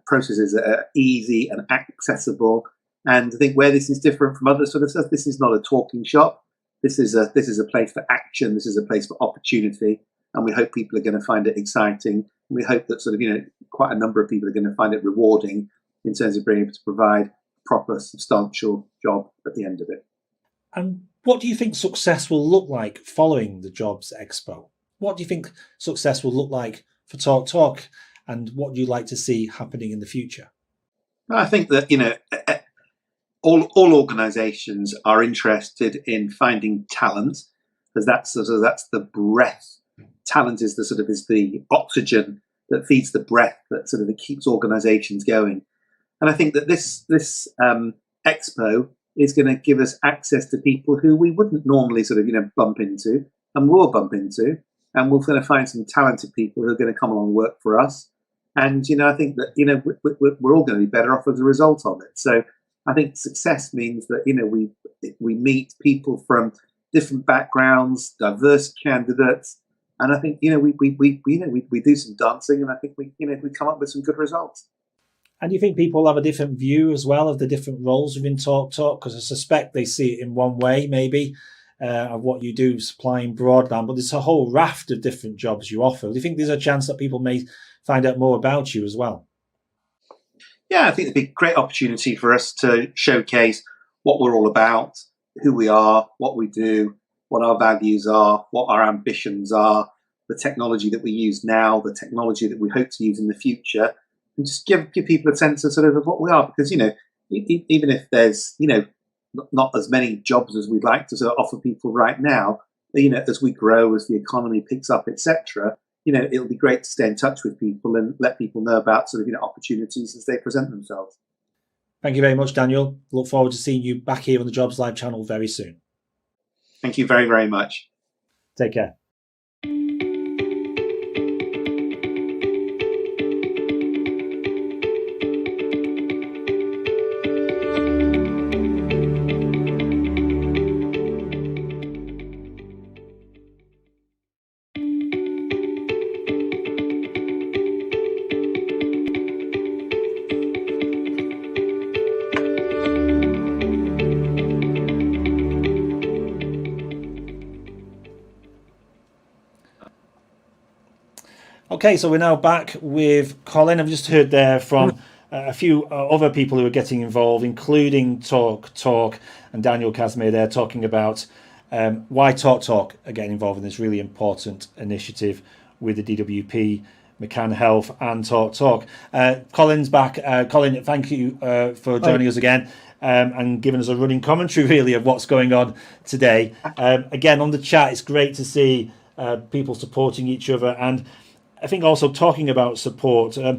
S9: processes that are easy and accessible. And I think where this is different from other sort of stuff, this is not a talking shop. This is a place for action. This is a place for opportunity, and we hope people are going to find it exciting. We hope that quite a number of people are going to find it rewarding in terms of being able to provide a proper, substantial job at the end of it.
S5: And what do you think success will look like following the Jobs Expo? What do you think success will look like for Talk Talk, and what do you like to see happening in the future?
S9: I think that all organisations are interested in finding talent, because that's the breath. Talent is the oxygen that feeds the breath that keeps organisations going. And I think that this expo is going to give us access to people who we wouldn't normally bump into, and will bump into, and we're going to find some talented people who are going to come along and work for us. And I think that we're all going to be better off as a result of it. So I think success means that we meet people from different backgrounds, diverse candidates, and I think we do some dancing, and I think we come up with some good results.
S5: And do you think people have a different view as well of the different roles within Talk Talk? Because I suspect they see it in one way, maybe, of what you do supplying broadband, but there's a whole raft of different jobs you offer. Do you think there's a chance that people may find out more about you as well?
S9: Yeah, I think it'd be a great opportunity for us to showcase what we're all about, who we are, what we do, what our values are, what our ambitions are, the technology that we use now, the technology that we hope to use in the future, and just give people a sense of what we are. Because even if there's not as many jobs as we'd like to offer people right now, as we grow, as the economy picks up, etc. It'll be great to stay in touch with people and let people know about opportunities as they present themselves.
S5: Thank you very much, Daniel. Look forward to seeing you back here on the Jobs Live channel very soon.
S9: Thank you very, very much.
S5: Take care. Okay, so we're now back with Colin. I've just heard there from a few other people who are getting involved, including Talk Talk and Daniel Casimir there talking about why Talk Talk are getting involved in this really important initiative with the DWP, McCann Health and Talk Talk. Colin's back. Colin, thank you for joining us again and giving us a running commentary really of what's going on today. Again, on the chat, it's great to see people supporting each other, and I think also talking about support, as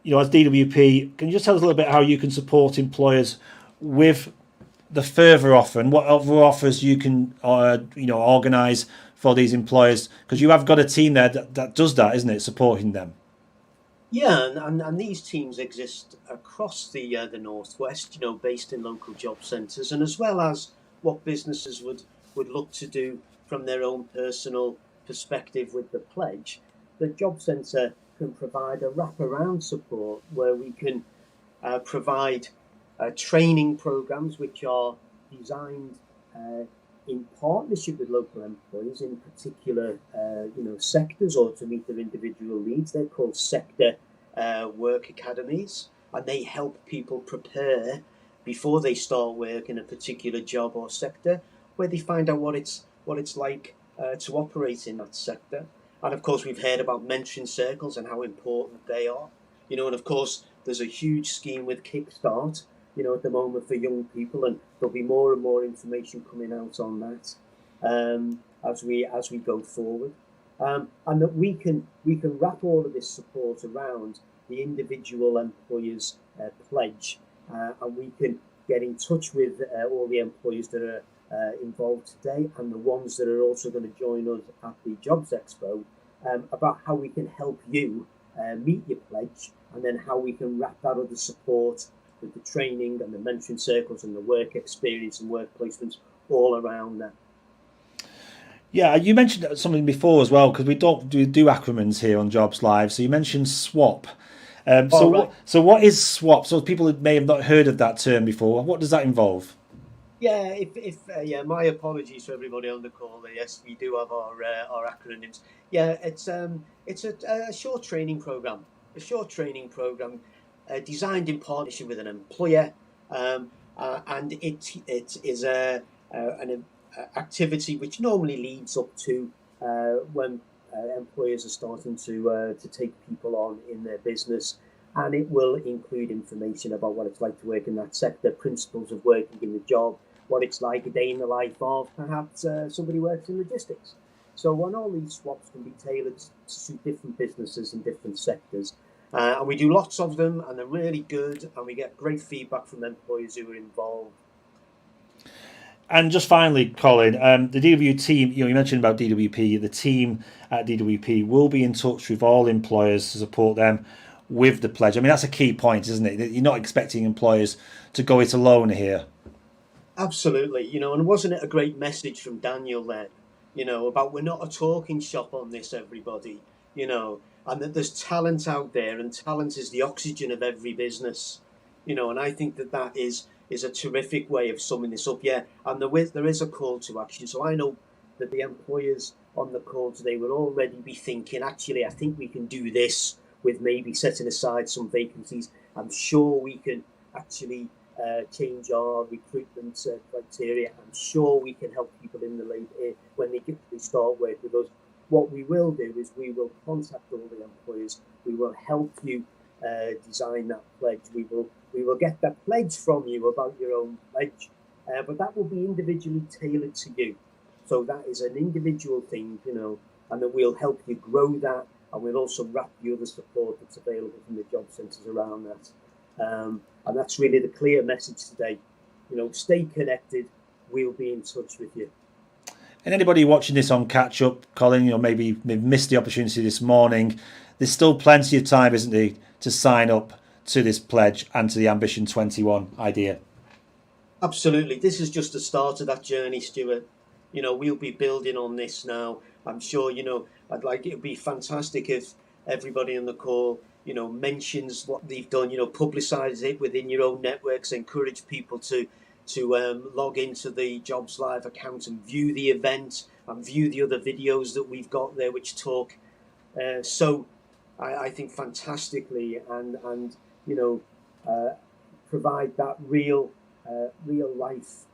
S5: DWP, can you just tell us a little bit how you can support employers with the further offer and what other offers you can, organise for these employers? Because you have got a team there that does that, isn't it, supporting them?
S4: Yeah, and these teams exist across the Northwest, based in local job centres, and as well as what businesses would look to do from their own personal perspective with the pledge. The Job Centre can provide a wraparound support where we can provide training programs which are designed in partnership with local employers in particular, sectors or to meet their individual needs. They're called sector work academies, and they help people prepare before they start work in a particular job or sector, where they find out what it's like to operate in that sector. And of course, we've heard about mentoring circles and how important they are. And of course, there's a huge scheme with Kickstart, at the moment for young people, and there'll be more and more information coming out on that as we go forward. And that we can wrap all of this support around the individual employer's pledge, and we can get in touch with all the employers that are involved today and the ones that are also going to join us at the Jobs Expo about how we can help you meet your pledge, and then how we can wrap that other support with the training and the mentoring circles and the work experience and work placements all around that.
S5: Yeah, you mentioned something before as well, because we do acronyms here on Jobs Live. So you mentioned SWAP. So what is SWAP? So people may have not heard of that term before. What does that involve?
S4: Yeah, my apologies for everybody on the call. Yes, we do have our acronyms. Yeah, it's a short training program. Designed in partnership with an employer, and it is an activity which normally leads up to when employers are starting to take people on in their business, and it will include information about what it's like to work in that sector, principles of working in the job, what it's like a day in the life of perhaps somebody works in logistics. So all these swaps can be tailored to suit different businesses and different sectors. And we do lots of them, and they're really good, and we get great feedback from employers who are involved.
S5: And just finally, Colin, the DW team, you mentioned about DWP, the team at DWP will be in touch with all employers to support them with the pledge. I mean, that's a key point, isn't it? You're not expecting employers to go it alone here.
S4: Absolutely, and wasn't it a great message from Daniel there, about we're not a talking shop on this, everybody, and that there's talent out there, and talent is the oxygen of every business, and I think that is a terrific way of summing this up. Yeah, and there is a call to action. So I know that the employers on the call today will already be thinking, actually, I think we can do this with maybe setting aside some vacancies. I'm sure we can actually change our recruitment criteria. I'm sure we can help people in the when they start work with us. What we will do is we will contact all the employers. We will help you design that pledge. We will get that pledge from you about your own pledge, but that will be individually tailored to you. So that is an individual thing, and that we'll help you grow that, and we'll also wrap the other support that's available from the job centres around that. And that's really the clear message today. Stay connected. We'll be in touch with you.
S5: And anybody watching this on catch up, Colin, maybe they've missed the opportunity this morning. There's still plenty of time, isn't there, to sign up to this pledge and to the Ambition 21 idea.
S4: Absolutely. This is just the start of that journey, Stuart. We'll be building on this now. I'm sure, I'd like it would be fantastic if everybody on the call, mentions what they've done, publicise it within your own networks, encourage people to log into the Jobs Live account and view the event and view the other videos that we've got there which talk I think fantastically and provide that real life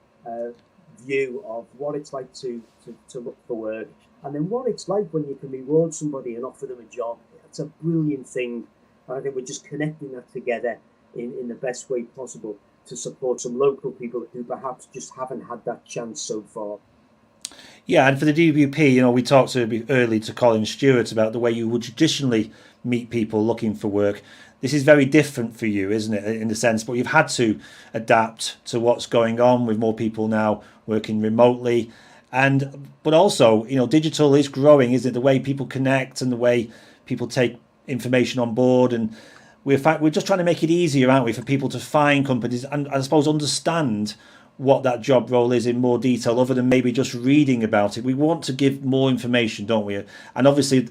S4: view of what it's like to look for work, and then what it's like when you can reward somebody and offer them a job. It's a brilliant thing. I think we're just connecting that together in the best way possible to support some local people who perhaps just haven't had that chance so far.
S5: Yeah, and for the DWP, we talked earlier to Colin Stewart about the way you would traditionally meet people looking for work. This is very different for you, isn't it, in a sense? But you've had to adapt to what's going on with more people now working remotely. But also, digital is growing, isn't it? The way people connect and the way people take information on board. And we're just trying to make it easier, aren't we, for people to find companies and I suppose understand what that job role is in more detail, other than maybe just reading about it. We want to give more information, don't we? And obviously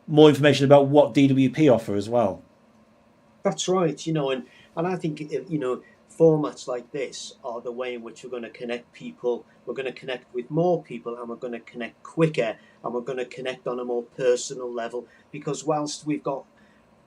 S5: more information about what DWP offer as well.
S4: That's right, and I think, formats like this are the way in which we're going to connect people. We're going to connect with more people, and we're going to connect quicker, and we're going to connect on a more personal level. Because whilst we've got,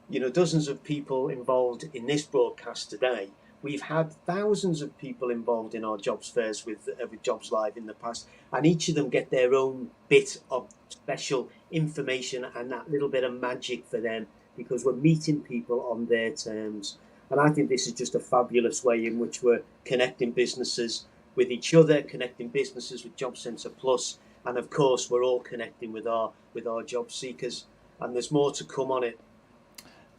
S4: you know, dozens of people involved in this broadcast today, we've had thousands of people involved in our jobs fairs with Jobs Live in the past, and each of them get their own bit of special information and that little bit of magic for them, because we're meeting people on their terms. And I think this is just a fabulous way in which we're connecting businesses with each other, connecting businesses with Job Centre Plus, and of course we're all connecting with our job seekers. And there's more to come on it.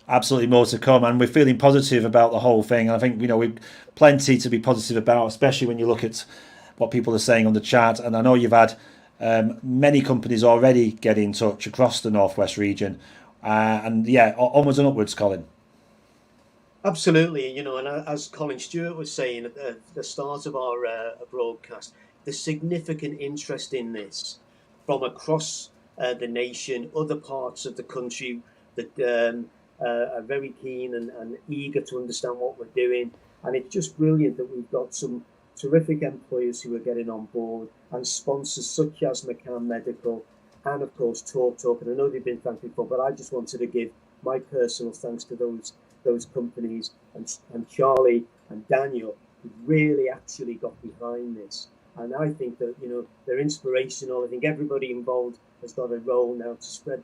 S5: Absolutely more to come, and we're feeling positive about the whole thing. I think, you know, we've plenty to be positive about, especially when you look at what people are saying on the chat. And I know you've had many companies already get in touch across the Northwest region, and yeah, onwards and upwards, Colin.
S4: Absolutely, you know, and as Colin Stewart was saying at the start of our broadcast, there's significant interest in this from across the nation, other parts of the country that are very keen and eager to understand what we're doing. And it's just brilliant that we've got some terrific employers who are getting on board, and sponsors such as McCann Medical and of course TalkTalk. And I know they've been thanked before, but I just wanted to give my personal thanks to those companies and Charlie and Daniel, who really actually got behind this. And I think that, you know, they're inspirational. I think everybody involved has got a role now to spread